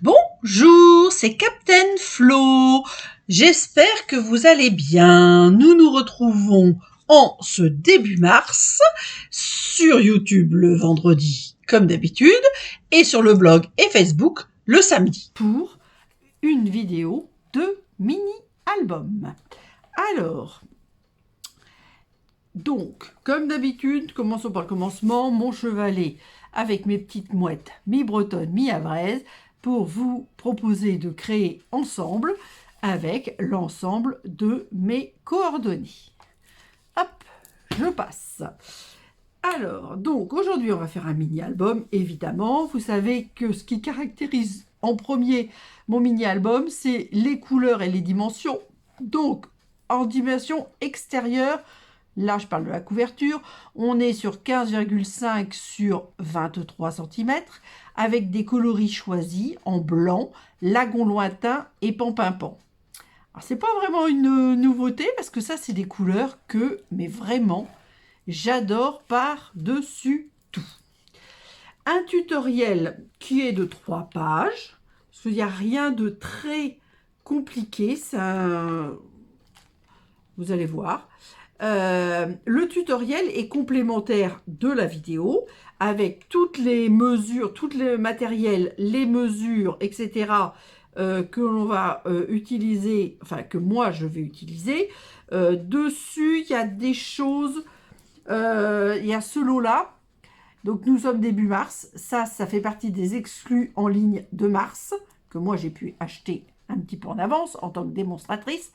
Bonjour, c'est Captain Flo. J'espère que vous allez bien. Nous nous retrouvons en ce début mars sur YouTube le vendredi comme d'habitude et sur le blog et Facebook le samedi pour une vidéo de mini-album. Alors, donc, comme d'habitude, commençons par le commencement, mon chevalet avec mes petites mouettes mi-bretonnes, mi-havraises, pour vous proposer de créer ensemble avec l'ensemble de mes coordonnées. Hop, je passe. Alors, donc, aujourd'hui, on va faire un mini-album, évidemment. Vous savez que ce qui caractérise en premier mon mini-album, c'est les couleurs et les dimensions. Donc, en dimension extérieure, là, je parle de la couverture, on est sur 15,5 sur 23 cm, avec des coloris choisis en blanc, lagon lointain et pan-pin-pan. Alors, c'est pas vraiment une nouveauté, parce que ça, c'est des couleurs que, mais vraiment, j'adore par-dessus tout. Un tutoriel qui est de 3 pages, parce qu'il n'y a rien de très compliqué, ça, vous allez voir. Le tutoriel est complémentaire de la vidéo, avec toutes les mesures, tout le matériel, les mesures, etc., que l'on va utiliser, enfin que moi je vais utiliser. Dessus, il y a des choses, il y a ce lot-là. Donc nous sommes début mars, ça fait partie des exclus en ligne de mars, que moi j'ai pu acheter un petit peu en avance en tant que démonstratrice.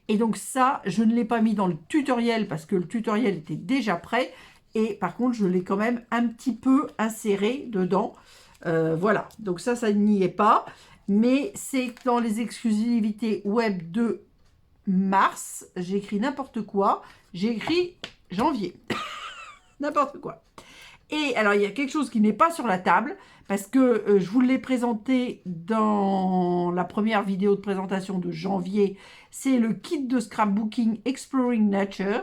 Et donc ça, je ne l'ai pas mis dans le tutoriel parce que le tutoriel était déjà prêt. Et par contre, je l'ai quand même un petit peu inséré dedans. Voilà, donc ça n'y est pas. Mais c'est dans les exclusivités web de mars. J'ai écrit n'importe quoi. J'ai écrit janvier. N'importe quoi. Et alors, il y a quelque chose qui n'est pas sur la table, parce que je vous l'ai présenté dans la première vidéo de présentation de janvier. C'est le kit de scrapbooking Exploring Nature,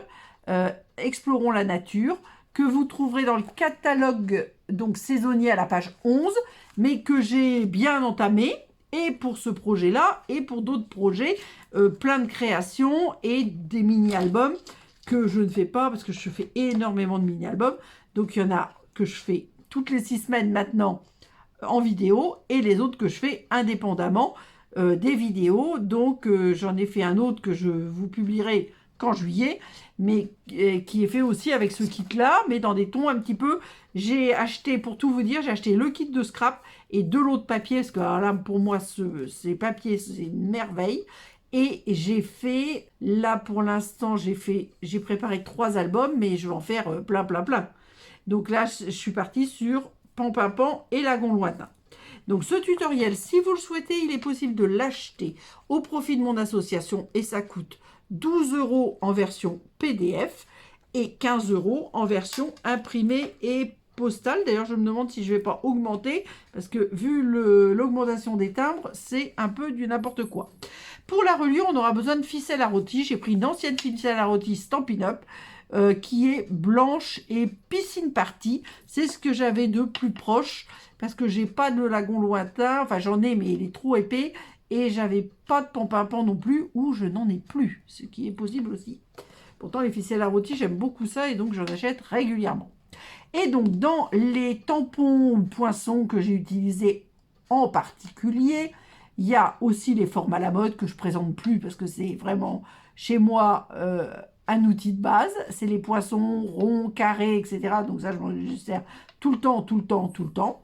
Explorons la nature, que vous trouverez dans le catalogue donc saisonnier à la page 11, mais que j'ai bien entamé, et pour ce projet-là, et pour d'autres projets, plein de créations et des mini-albums que je ne fais pas, parce que je fais énormément de mini-albums. Donc, il y en a que je fais toutes les 6 semaines maintenant en vidéo et les autres que je fais indépendamment des vidéos. Donc, j'en ai fait un autre que je vous publierai qu'en juillet, mais qui est fait aussi avec ce kit-là, mais dans des tons un petit peu... J'ai acheté, pour tout vous dire, j'ai acheté le kit de scrap et de l'autre papier, parce que là, pour moi, ces papiers, c'est une merveille. Et j'ai fait, là pour l'instant, j'ai préparé 3 albums, mais je vais en faire plein. Donc là, je suis partie sur Pan et Lagon Lointain. Donc ce tutoriel, si vous le souhaitez, il est possible de l'acheter au profit de mon association et ça coûte 12 € en version PDF et 15 € en version imprimée et postale. D'ailleurs, je me demande si je ne vais pas augmenter parce que vu l'augmentation des timbres, c'est un peu du n'importe quoi. Pour la reliure, on aura besoin de ficelle à rôti. J'ai pris une ancienne ficelle à rôti Stampin' Up qui est blanche et piscine party. C'est ce que j'avais de plus proche parce que j'ai pas de lagon lointain. Enfin, j'en ai, mais il est trop épais. Et j'avais pas de pan non plus, ou je n'en ai plus, ce qui est possible aussi. Pourtant, les ficelles à rôti, j'aime beaucoup ça et donc j'en achète régulièrement. Et donc, dans les tampons poinçons que j'ai utilisés en particulier, il y a aussi les formes à la mode que je présente plus parce que c'est vraiment chez moi un outil de base. C'est les poinçons ronds, carrés, etc. Donc ça, je m'en sers tout le temps.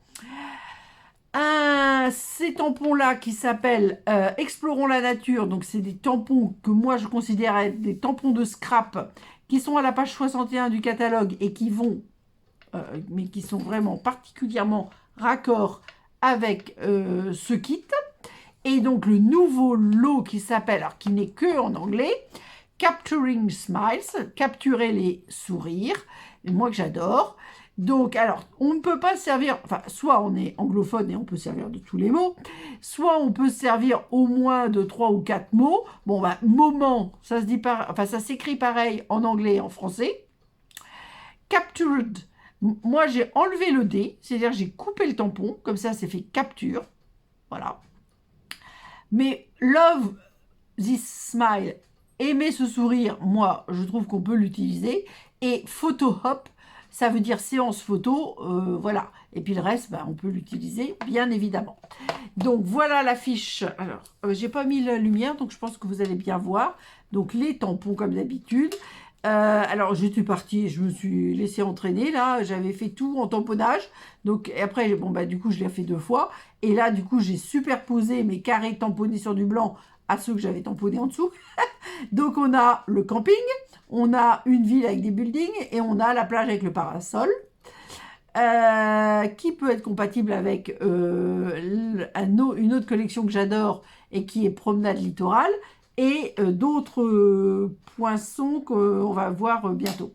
Ces tampons-là qui s'appellent Explorons la nature. Donc c'est des tampons que moi je considère être des tampons de scrap qui sont à la page 61 du catalogue et qui vont, mais qui sont vraiment particulièrement raccords avec ce kit. Et donc le nouveau lot qui s'appelle, alors qui n'est que en anglais, Capturing Smiles, capturer les sourires, et moi que j'adore. Donc, alors, on ne peut pas servir, enfin, soit on est anglophone et on peut servir de tous les mots, soit on peut servir au moins de 3 ou 4 mots. Bon, bah, moment, ça se dit pas, enfin, ça s'écrit pareil en anglais et en français. Captured, moi j'ai enlevé le D, c'est-à-dire j'ai coupé le tampon, comme ça c'est fait capture. Voilà. Mais Love This Smile, aimer ce sourire, moi, je trouve qu'on peut l'utiliser. Et Photo Hop, ça veut dire séance photo, voilà. Et puis le reste, on peut l'utiliser, bien évidemment. Donc voilà la fiche. Alors, j'ai pas mis la lumière, donc je pense que vous allez bien voir. Donc les tampons comme d'habitude. Alors j'étais partie, je me suis laissée entraîner là, j'avais fait tout en tamponnage. Donc et après, du coup je l'ai fait 2 fois. Et là du coup j'ai superposé mes carrés tamponnés sur du blanc à ceux que j'avais tamponnés en dessous. Donc on a le camping, on a une ville avec des buildings et on a la plage avec le parasol. Qui peut être compatible avec une autre collection que j'adore et qui est Promenade Littorale et d'autres poinçons qu'on va voir bientôt.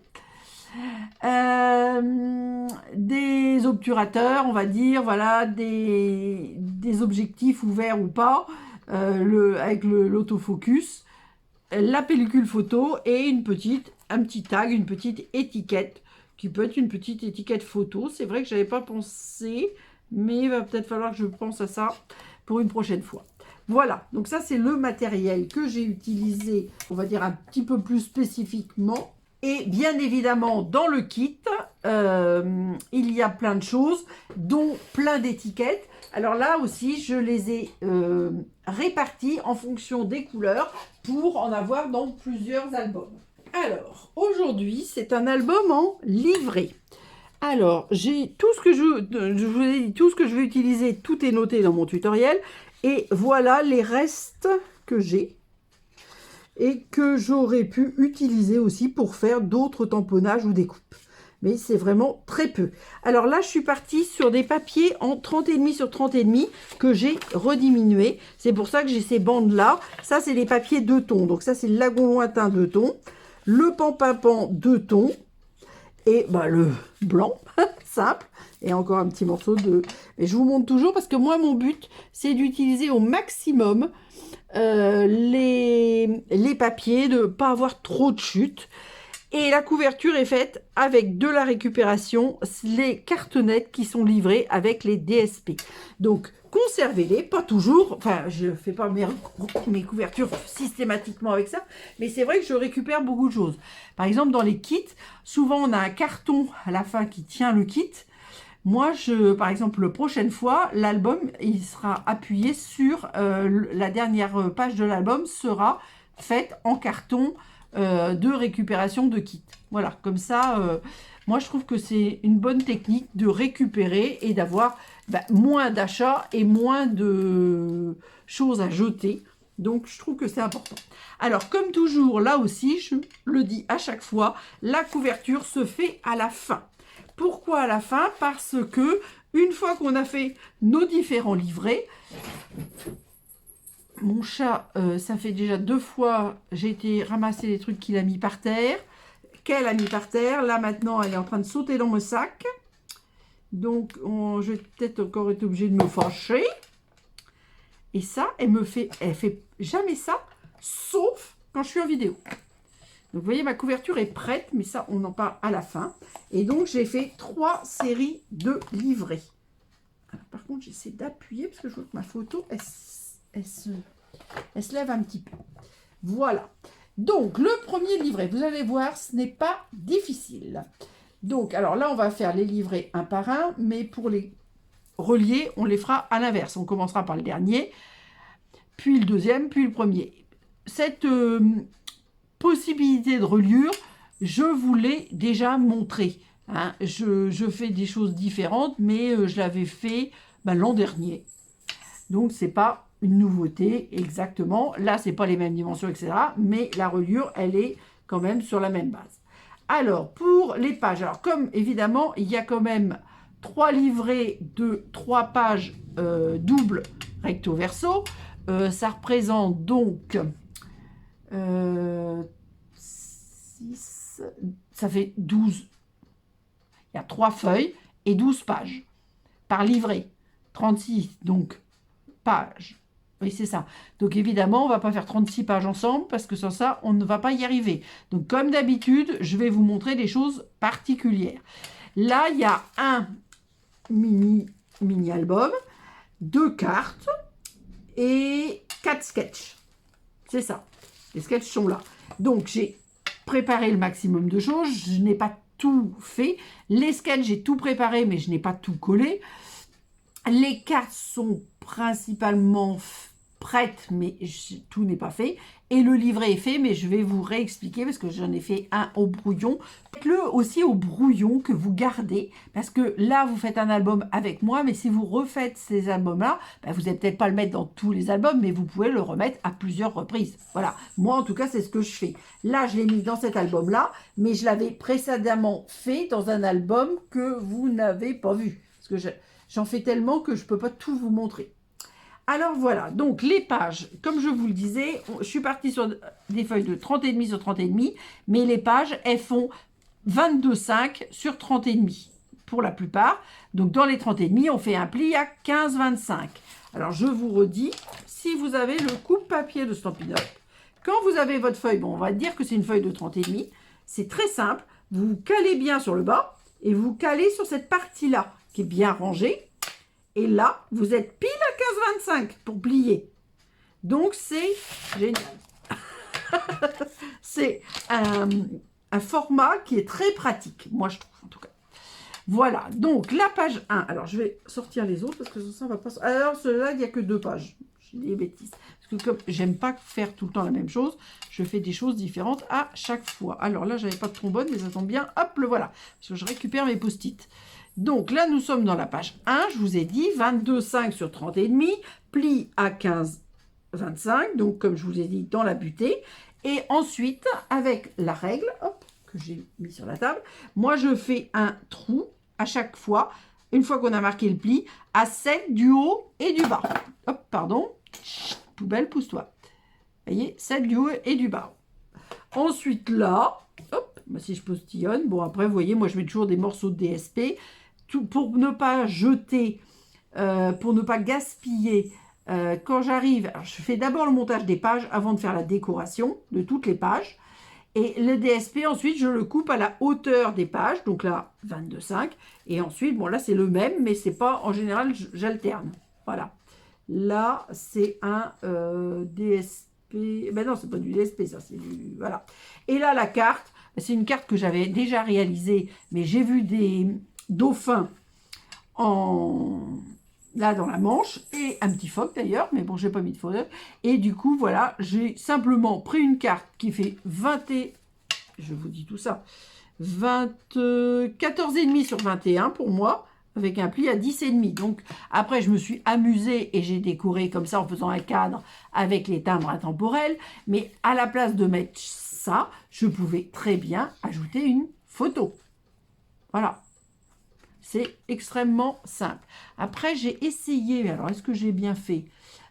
Des obturateurs, on va dire, voilà, des objectifs ouverts ou pas, avec l'autofocus, la pellicule photo et un petit tag, une petite étiquette qui peut être une petite étiquette photo. C'est vrai que je n'avais pas pensé, mais il va peut-être falloir que je pense à ça pour une prochaine fois. Voilà, donc ça c'est le matériel que j'ai utilisé, on va dire un petit peu plus spécifiquement. Et bien évidemment, dans le kit, il y a plein de choses, dont plein d'étiquettes. Alors là aussi, je les ai réparties en fonction des couleurs pour en avoir dans plusieurs albums. Alors, aujourd'hui, c'est un album en livret. Alors, j'ai tout ce que je vous ai dit, tout ce que je vais utiliser, tout est noté dans mon tutoriel. Et voilà les restes que j'ai et que j'aurais pu utiliser aussi pour faire d'autres tamponnages ou découpes. Mais c'est vraiment très peu. Alors là, je suis partie sur des papiers en 30,5 sur 30,5 que j'ai rediminué. C'est pour ça que j'ai ces bandes-là. Ça, c'est les papiers 2 tons. Donc ça, c'est le lagon lointain 2 tons. Le pan-pimpant 2 tons. Et le blanc, simple. Et encore un petit morceau de... Et je vous montre toujours parce que moi, mon but, c'est d'utiliser au maximum les papiers, de ne pas avoir trop de chutes. Et la couverture est faite avec de la récupération, les cartonnettes qui sont livrées avec les DSP. Donc, conservez-les, pas toujours. Enfin, je ne fais pas mes couvertures systématiquement avec ça. Mais c'est vrai que je récupère beaucoup de choses. Par exemple, dans les kits, souvent on a un carton à la fin qui tient le kit. Moi, par exemple, la prochaine fois, l'album, il sera appuyé sur la dernière page de l'album sera faite en carton de récupération de kit. Voilà, comme ça, moi, je trouve que c'est une bonne technique de récupérer et d'avoir moins d'achats et moins de choses à jeter. Donc, je trouve que c'est important. Alors, comme toujours, là aussi, je le dis à chaque fois, la couverture se fait à la fin. Pourquoi à la fin? Parce que une fois qu'on a fait nos différents livrets, mon chat, ça fait déjà 2 fois, j'ai été ramasser les trucs qu'il a mis par terre, qu'elle a mis par terre. Là maintenant, elle est en train de sauter dans mon sac. Donc, je vais peut-être encore être obligée de me fâcher. Et ça, elle fait jamais ça, sauf quand je suis en vidéo. Donc, vous voyez, ma couverture est prête, mais ça, on en parle à la fin. Et donc, j'ai fait 3 séries de livrets. Alors, par contre, j'essaie d'appuyer parce que je vois que ma photo, elle se lève un petit peu. Voilà. Donc, le premier livret, vous allez voir, ce n'est pas difficile. Donc, alors là, on va faire les livrets un par un, mais pour les relier, on les fera à l'inverse. On commencera par le dernier, puis le deuxième, puis le premier. Cette possibilité de reliure, je vous l'ai déjà montré. Hein. Je fais des choses différentes, mais je l'avais fait l'an dernier. Donc, c'est pas une nouveauté exactement. Là, c'est pas les mêmes dimensions, etc. Mais la reliure, elle est quand même sur la même base. Alors, pour les pages, alors comme évidemment, il y a quand même 3 livrets de 3 pages double recto verso. Ça représente donc 6, ça fait 12. Il y a 3 feuilles et 12 pages par livret. 36, donc, pages. Oui, c'est ça. Donc, évidemment, on ne va pas faire 36 pages ensemble parce que sans ça, on ne va pas y arriver. Donc, comme d'habitude, je vais vous montrer des choses particulières. Là, il y a un mini album, 2 cartes. et 4 sketchs. C'est ça. Les sketchs sont là. Donc, j'ai préparé le maximum de choses. Je n'ai pas tout fait. Les sketchs, j'ai tout préparé, mais je n'ai pas tout collé. Les cartes sont principalement prêtes, mais tout n'est pas fait. Et le livret est fait, mais je vais vous réexpliquer parce que j'en ai fait un au brouillon. Faites-le aussi au brouillon que vous gardez, parce que là, vous faites un album avec moi, mais si vous refaites ces albums-là, ben, vous n'allez peut-être pas le mettre dans tous les albums, mais vous pouvez le remettre à plusieurs reprises. Voilà, moi en tout cas, c'est ce que je fais. Là, je l'ai mis dans cet album-là, mais je l'avais précédemment fait dans un album que vous n'avez pas vu. Parce que j'en fais tellement que je ne peux pas tout vous montrer. Alors voilà, donc les pages, comme je vous le disais, je suis partie sur des feuilles de 30,5 sur 30,5, mais les pages, elles font 22,5 sur 30,5 pour la plupart. Donc dans les 30,5, on fait un pli à 15,25. Alors je vous redis, si vous avez le coupe-papier de Stampin' Up, quand vous avez votre feuille, bon, on va dire que c'est une feuille de 30,5, c'est très simple, vous vous calez bien sur le bas et vous calez sur cette partie-là qui est bien rangée. Et là, vous êtes pile à 15,25 pour plier. Donc, c'est génial. C'est un format qui est très pratique, moi je trouve en tout cas. Voilà, donc la page 1. Alors, je vais sortir les autres parce que ça va pas... Alors, celui-là, il n'y a que 2 pages. J'ai des bêtises. Parce que comme j'aime pas faire tout le temps la même chose, je fais des choses différentes à chaque fois. Alors là, j'avais pas de trombone, mais ça tombe bien. Hop, le voilà. Parce que je récupère mes post-it. Donc là, nous sommes dans la page 1, je vous ai dit, 22,5 sur 30,5, pli à 15,25, donc comme je vous ai dit, dans la butée. Et ensuite, avec la règle, hop, que j'ai mis sur la table, moi je fais un trou à chaque fois, une fois qu'on a marqué le pli, à 7 du haut et du bas. Hop, pardon, poubelle, pousse-toi. Vous voyez, 7 du haut et du bas. Ensuite là, hop, si je postillonne, bon après, vous voyez, moi je mets toujours des morceaux de DSP, pour ne pas jeter, pour ne pas gaspiller. Quand j'arrive, je fais d'abord le montage des pages avant de faire la décoration de toutes les pages. Et le DSP, ensuite, je le coupe à la hauteur des pages. Donc là, 22,5. Et ensuite, bon là, c'est le même, mais c'est pas, en général, j'alterne. Voilà. Là, c'est un DSP. Ben non, c'est pas du DSP, ça, c'est du... Voilà. Et là, la carte, c'est une carte que j'avais déjà réalisée, mais j'ai vu des dauphins là dans la Manche, et un petit phoque d'ailleurs, mais bon, j'ai pas mis de photo. Et du coup, voilà, j'ai simplement pris une carte qui fait 20 et... Je vous dis tout ça. 14,5 sur 21 pour moi, avec un pli à 10,5. Donc, après, je me suis amusée et j'ai décoré comme ça en faisant un cadre avec les timbres intemporels. Mais à la place de mettre ça, je pouvais très bien ajouter une photo. Voilà. C'est extrêmement simple. Après, j'ai essayé, alors est-ce que j'ai bien fait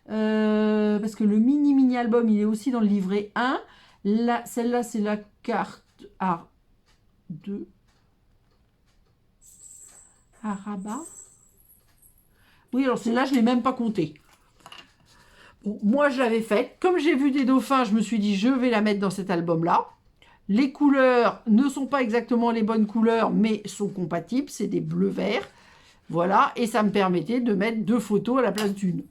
parce que le mini album, il est aussi dans le livret 1. Là, celle-là, c'est la carte A2. Arabat. Oui, alors celle-là, je ne l'ai même pas comptée. Bon, moi, je l'avais faite. Comme j'ai vu des dauphins, je me suis dit, je vais la mettre dans cet album-là. Les couleurs ne sont pas exactement les bonnes couleurs, mais sont compatibles. C'est des bleus-verts. Voilà. Et ça me permettait de mettre 2 photos à la place d'une.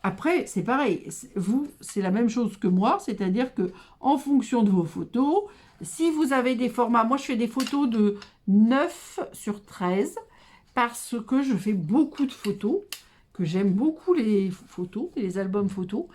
Après, c'est pareil. Vous, c'est la même chose que moi. C'est-à-dire que en fonction de vos photos, si vous avez des formats... Moi, je fais des photos de 9 sur 13 parce que je fais beaucoup de photos, que j'aime beaucoup les photos, les albums photos.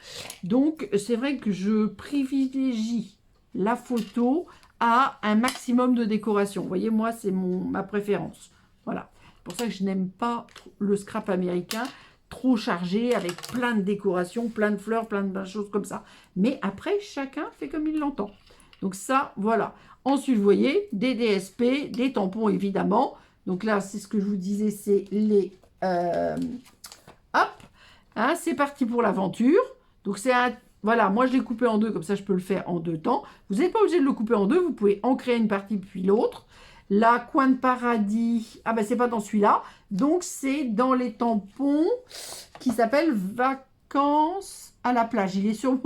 Donc, c'est vrai que je privilégie la photo à un maximum de décoration. Vous voyez, moi, c'est ma préférence. Voilà. C'est pour ça que je n'aime pas le scrap américain, trop chargé, avec plein de décorations, plein de fleurs, plein de choses comme ça. Mais après, chacun fait comme il l'entend. Donc ça, voilà. Ensuite, vous voyez, des DSP, des tampons, évidemment. Donc là, c'est ce que je vous disais, c'est les... hop, hein, c'est parti pour l'aventure. Donc c'est un... Voilà, moi je l'ai coupé en 2, comme ça je peux le faire en 2 temps. Vous n'êtes pas obligé de le couper en 2, vous pouvez en créer une partie puis l'autre. La Coin de Paradis, ah ben c'est pas dans celui-là. Donc c'est dans les tampons qui s'appellent Vacances à la plage. Il est sur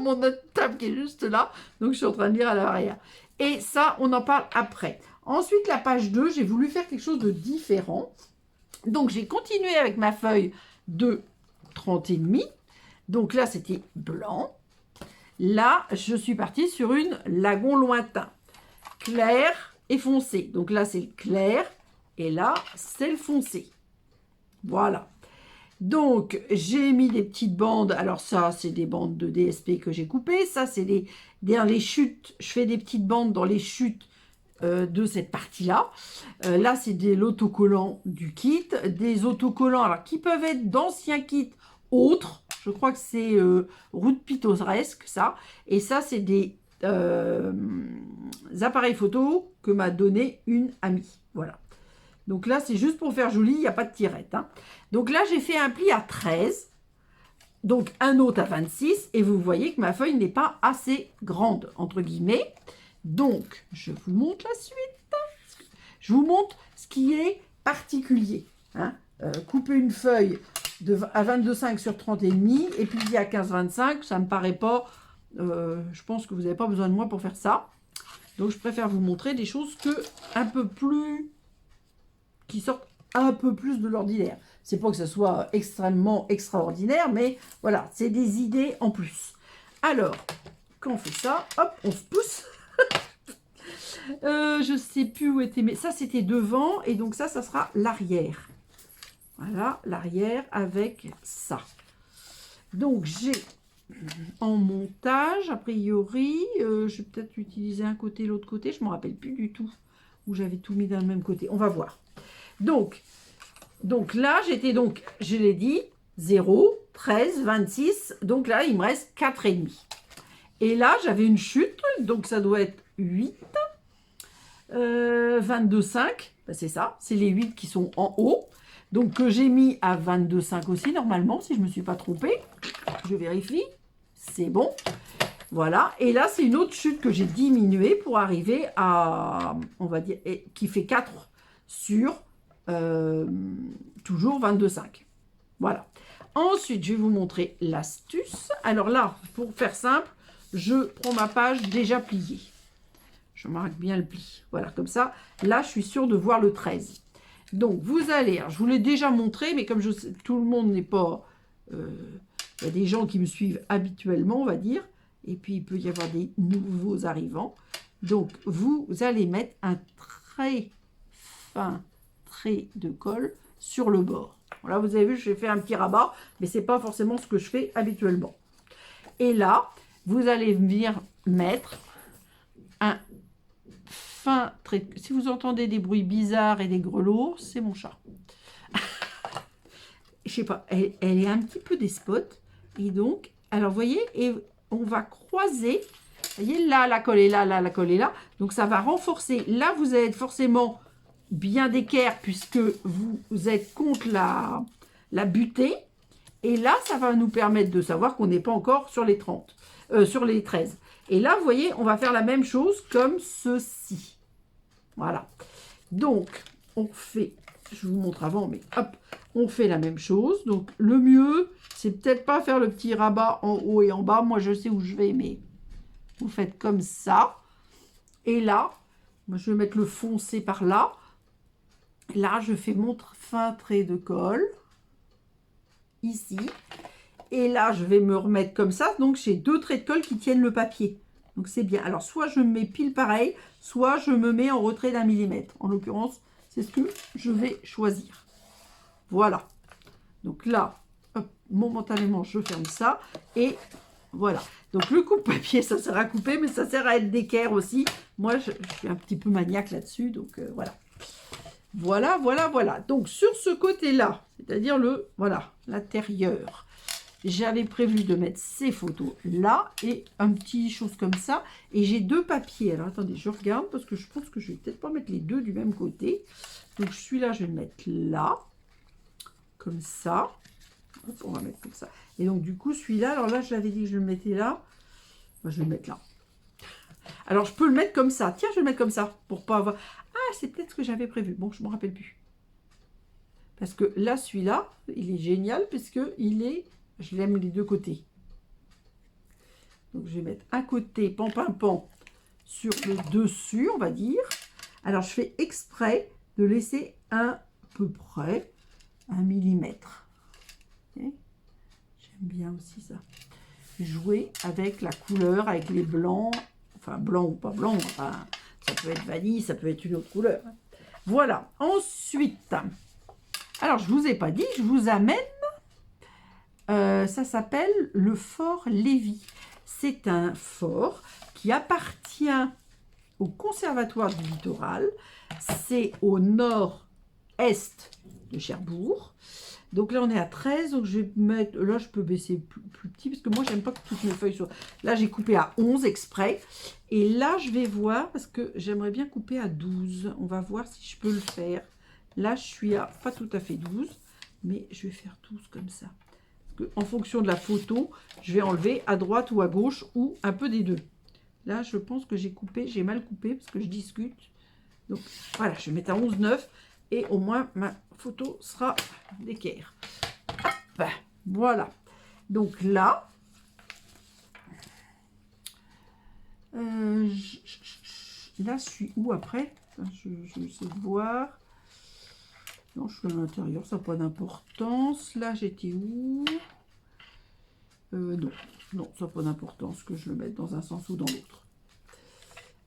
mon autre table qui est juste là. Donc je suis en train de lire à l'arrière. Et ça, on en parle après. Ensuite, la page 2, j'ai voulu faire quelque chose de différent. Donc j'ai continué avec ma feuille de 30,5. Donc là, c'était blanc. Là, je suis partie sur une lagon lointain. Clair et foncé. Donc là, c'est le clair. Et là, c'est le foncé. Voilà. Donc, j'ai mis des petites bandes. Alors ça, c'est des bandes de DSP que j'ai coupées. Ça, c'est dans les chutes. Je fais des petites bandes dans les chutes de cette partie-là. Là, c'est de l'autocollant du kit. Des autocollants alors, qui peuvent être d'anciens kits autres. Je crois que c'est Route Pittoresque, ça. Et ça, c'est des appareils photo que m'a donné une amie. Voilà. Donc là, c'est juste pour faire joli, il n'y a pas de tirette. Hein. Donc là, j'ai fait un pli à 13, donc un autre à 26, et vous voyez que ma feuille n'est pas assez grande, entre guillemets. Donc, je vous montre la suite. Je vous montre ce qui est particulier. Hein. Couper une feuille à 22,5 sur 30,5, et plier à 15,25, ça ne me paraît pas... je pense que vous n'avez pas besoin de moi pour faire ça. Donc, je préfère vous montrer des choses un peu plus... qui sortent un peu plus de l'ordinaire. C'est pas que ça soit extrêmement extraordinaire, mais voilà, c'est des idées en plus. Alors, quand on fait ça, hop, on se pousse. Je sais plus où était, mais ça c'était devant, et donc ça sera l'arrière. Voilà, l'arrière avec ça. Donc j'ai en montage, a priori, je vais peut-être utiliser un côté, l'autre côté, je ne me rappelle plus du tout où j'avais tout mis dans le même côté. On va voir. Donc là, j'étais donc, je l'ai dit, 0, 13, 26. Donc là, il me reste 4,5. Et là, j'avais une chute, donc ça doit être 8, 22,5. Ben, c'est ça, c'est les 8 qui sont en haut. Donc que j'ai mis à 22,5 aussi, normalement, si je ne me suis pas trompée. Je vérifie, c'est bon. Voilà, et là, c'est une autre chute que j'ai diminuée pour arriver à, on va dire, qui fait 4 sur... toujours 22,5. Voilà. Ensuite, je vais vous montrer l'astuce. Alors là, pour faire simple, je prends ma page déjà pliée. Je marque bien le pli. Voilà, comme ça. Là, je suis sûre de voir le 13. Donc, vous allez... Alors, je vous l'ai déjà montré, mais comme je sais, tout le monde n'est pas... il y a des gens qui me suivent habituellement, on va dire. Et puis, il peut y avoir des nouveaux arrivants. Donc, vous allez mettre un très fin trait de colle sur le bord. Voilà, vous avez vu, j'ai fait un petit rabat, mais c'est pas forcément ce que je fais habituellement. Et là, vous allez venir mettre un fin trait. Si vous entendez des bruits bizarres et des grelots, c'est mon chat. Je sais pas, elle est un petit peu despote. Et donc, alors vous voyez, et on va croiser. Vous voyez, là, la colle est là, là, la colle est là. Donc, ça va renforcer. Là, vous allez être forcément bien d'équerre puisque vous êtes contre la butée. Et là, ça va nous permettre de savoir qu'on n'est pas encore sur les 30, sur les 13. Et là, vous voyez, on va faire la même chose comme ceci. Voilà. Donc, on fait, je vous montre avant, mais hop, on fait la même chose. Donc, le mieux, c'est peut-être pas faire le petit rabat en haut et en bas. Moi, je sais où je vais, mais vous faites comme ça. Et là, moi, je vais mettre le foncé par là. Là, je fais mon fin trait de colle. Ici. Et là, je vais me remettre comme ça. Donc, j'ai 2 traits de colle qui tiennent le papier. Donc, c'est bien. Alors, soit je me mets pile pareil, soit je me mets en retrait d'1 millimètre. En l'occurrence, c'est ce que je vais choisir. Voilà. Donc là, hop, momentanément, je ferme ça. Et voilà. Donc, le coupe-papier, ça sert à couper, mais ça sert à être d'équerre aussi. Moi, je suis un petit peu maniaque là-dessus. Donc, voilà. Voilà, voilà, voilà. Donc, sur ce côté-là, c'est-à-dire voilà, l'intérieur, j'avais prévu de mettre ces photos là et un petit chose comme ça. Et j'ai 2 papiers. Alors, attendez, je regarde parce que je pense que je vais peut-être pas mettre les 2 du même côté. Donc, celui-là, je vais le mettre là, comme ça. Hop, on va mettre comme ça. Et donc, du coup, celui-là, alors là, je l'avais dit que je le mettais là. Ben, je vais le mettre là. Alors, je peux le mettre comme ça. Tiens, je vais le mettre comme ça pour pas avoir... Ah, c'est peut-être ce que j'avais prévu. Bon, je ne me rappelle plus. Parce que là, celui-là, il est génial puisque il est... Je l'aime les 2 côtés. Donc, je vais mettre un côté pan sur le dessus, on va dire. Alors, je fais exprès de laisser à peu près 1 millimètre. Okay. bien aussi ça. Jouer avec la couleur, avec les blancs, enfin blanc ou pas blanc, enfin, ça peut être vanille, ça peut être une autre couleur. Voilà, ensuite, alors je vous ai pas dit, je vous amène, ça s'appelle le fort Lévis. C'est un fort qui appartient au Conservatoire du Littoral, c'est au nord-est de Cherbourg. Donc là, on est à 13, donc je vais mettre... Là, je peux baisser plus petit, parce que moi, j'aime pas que toutes mes feuilles soient... Là, j'ai coupé à 11 exprès. Et là, je vais voir, parce que j'aimerais bien couper à 12. On va voir si je peux le faire. Là, je suis à pas tout à fait 12, mais je vais faire 12 comme ça. Parce que, en fonction de la photo, je vais enlever à droite ou à gauche, ou un peu des deux. Là, je pense que j'ai mal coupé, parce que je discute. Donc, voilà, je vais mettre à 11,9. Et au moins, ma photo sera d'équerre. Hop, voilà. Donc là, là, je suis où après? Je vais essayer de voir. Non, je suis à l'intérieur, ça n'a pas d'importance. Là, j'étais où? Non, non, ça n'a pas d'importance que je le mette dans un sens ou dans l'autre.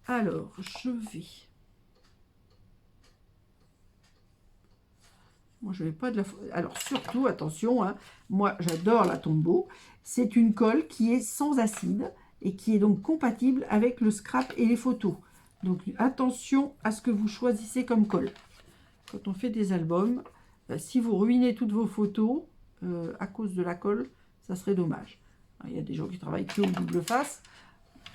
Alors, je vais... Moi, je ne vais pas de la... Alors, surtout, attention, hein, moi, j'adore la Tombow. C'est une colle qui est sans acide et qui est donc compatible avec le scrap et les photos. Donc, attention à ce que vous choisissez comme colle. Quand on fait des albums, si vous ruinez toutes vos photos à cause de la colle, ça serait dommage. Alors, il y a des gens qui travaillent que au double face.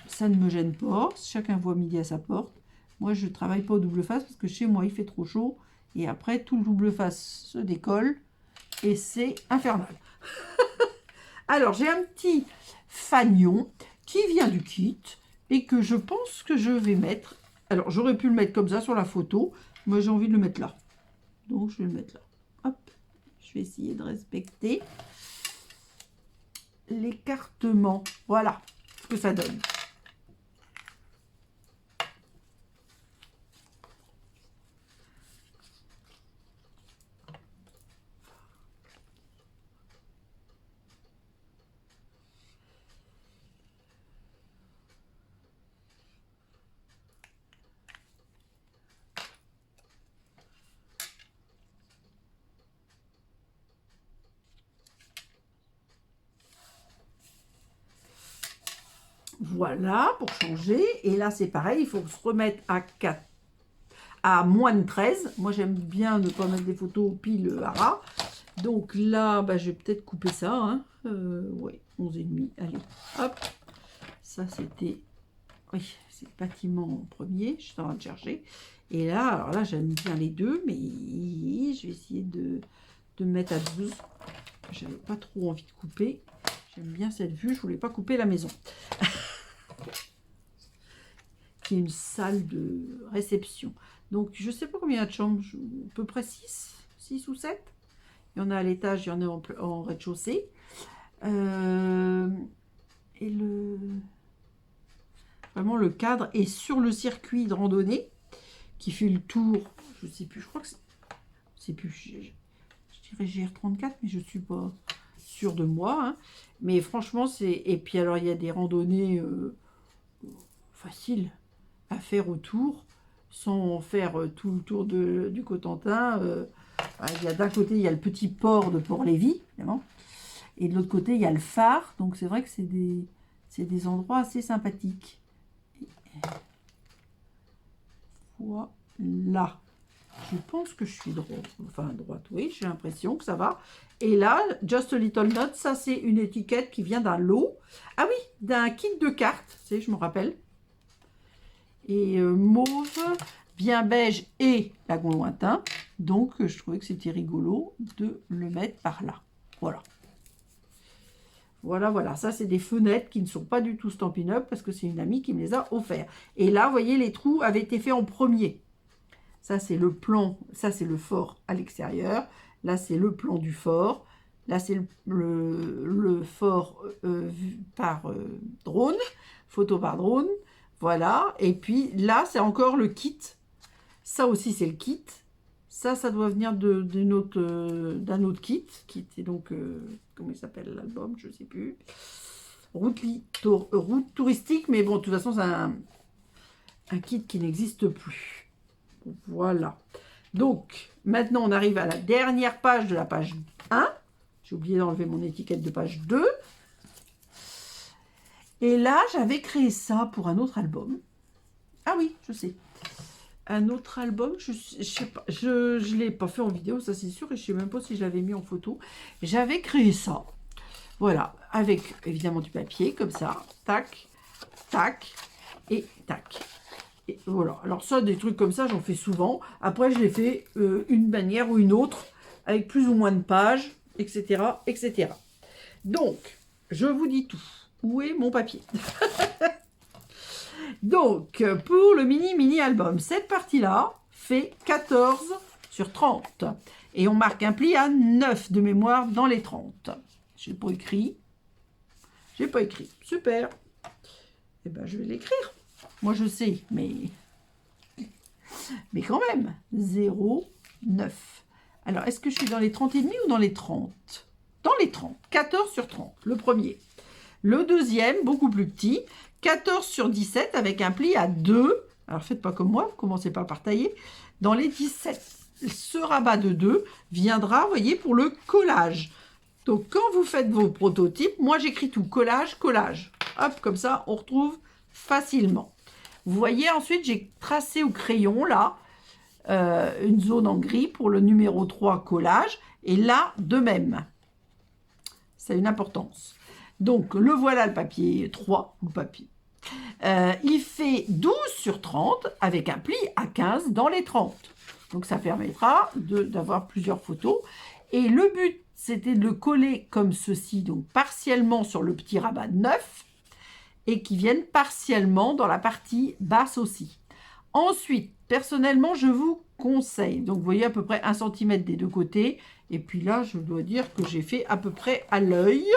Ça ne me gêne pas. Chacun voit midi à sa porte. Moi, je ne travaille pas au double face parce que chez moi, il fait trop chaud. Et après, tout le double face se décolle et c'est infernal. Alors, j'ai un petit fanion qui vient du kit et que je pense que je vais mettre. Alors, j'aurais pu le mettre comme ça sur la photo. Moi, j'ai envie de le mettre là. Donc, je vais le mettre là. Hop, je vais essayer de respecter l'écartement. Voilà ce que ça donne. Voilà, pour changer. Et là, c'est pareil, il faut se remettre à 4, à moins de 13. Moi, j'aime bien ne pas mettre des photos pile à ras. Donc là, bah, je vais peut-être couper ça. Hein. Ouais, 11,5. Allez, hop. Ça, c'était... Oui, c'est le bâtiment en premier. Je suis en train de chercher. Et là, alors là, j'aime bien les deux, mais je vais essayer de mettre à 12. J'avais pas trop envie de couper. J'aime bien cette vue. Je voulais pas couper la maison. Qui est une salle de réception. Donc, je sais pas combien il y a de chambres. À peu près 6 ou 7. Il y en a à l'étage, il y en a en rez-de-chaussée. Et vraiment, le cadre est sur le circuit de randonnée qui fait le tour. Je sais plus, je crois que c'est plus... Je dirais GR34, mais je suis pas sûre de moi. Hein. Mais franchement, c'est... Et puis alors, il y a des randonnées faciles à faire autour, sans faire tout le tour du Cotentin. Il y a d'un côté, il y a le petit port de Port-Lévis, évidemment. Et de l'autre côté, il y a le phare. Donc, c'est vrai que c'est des endroits assez sympathiques. Voilà. Je pense que je suis droite. Enfin, droite, oui, j'ai l'impression que ça va. Et là, Just a Little Note, ça, c'est une étiquette qui vient d'un lot. Ah oui, d'un kit de cartes. Tu sais, je me rappelle. Et mauve, bien beige et lagon lointain. Donc, je trouvais que c'était rigolo de le mettre par là. Voilà. Voilà, voilà. Ça, c'est des fenêtres qui ne sont pas du tout Stampin' Up parce que c'est une amie qui me les a offerts. Et là, vous voyez, les trous avaient été faits en premier. Ça, c'est le plan. Ça, c'est le fort à l'extérieur. Là, c'est le plan du fort. Là, c'est le fort vu par drone. Photo par drone. Voilà. Et puis là, c'est encore le kit. Ça aussi, c'est le kit. Ça doit venir d'un autre kit, qui était donc comment il s'appelle l'album, je ne sais plus. Route touristique, mais bon, de toute façon, c'est un kit qui n'existe plus. Voilà. Donc, maintenant, on arrive à la dernière page de la page 1. J'ai oublié d'enlever mon étiquette de page 2. Et là, j'avais créé ça pour un autre album. Ah oui, je sais. Un autre album, je sais pas, je l'ai pas fait en vidéo, ça c'est sûr, et je sais même pas si je l'avais mis en photo. J'avais créé ça. Voilà, avec évidemment du papier, comme ça. Tac, tac, et tac. Et voilà, alors ça, des trucs comme ça, j'en fais souvent. Après, je les fais une manière ou une autre, avec plus ou moins de pages, etc., etc. Donc, je vous dis tout. Où est mon papier? Donc, pour le mini album, cette partie-là fait 14 sur 30. Et on marque un pli à 9 de mémoire dans les 30. J'ai pas écrit. J'ai pas écrit. Super. Eh ben, je vais l'écrire. Moi, je sais, mais quand même. 0, 9. Alors, est-ce que je suis dans les 30 et demi ou dans les 30? Dans les 30. 14 sur 30, le premier. Le deuxième, beaucoup plus petit, 14 sur 17 avec un pli à 2. Alors, faites pas comme moi, commencez pas par tailler. Dans les 17, ce rabat de 2 viendra, vous voyez, pour le collage. Donc, quand vous faites vos prototypes, moi, j'écris tout. Collage, collage. Hop, comme ça, on retrouve facilement. Vous voyez, ensuite, j'ai tracé au crayon, là, une zone en gris pour le numéro 3, collage. Et là, de même. C'est une importance. Donc, le voilà le papier 3, le papier. Il fait 12 sur 30 avec un pli à 15 dans les 30. Donc, ça permettra d'avoir plusieurs photos. Et le but, c'était de le coller comme ceci, donc partiellement sur le petit rabat de 9 et qui viennent partiellement dans la partie basse aussi. Ensuite, personnellement, je vous conseille, donc vous voyez à peu près 1 cm des deux côtés. Et puis là, je dois dire que j'ai fait à peu près à l'œil.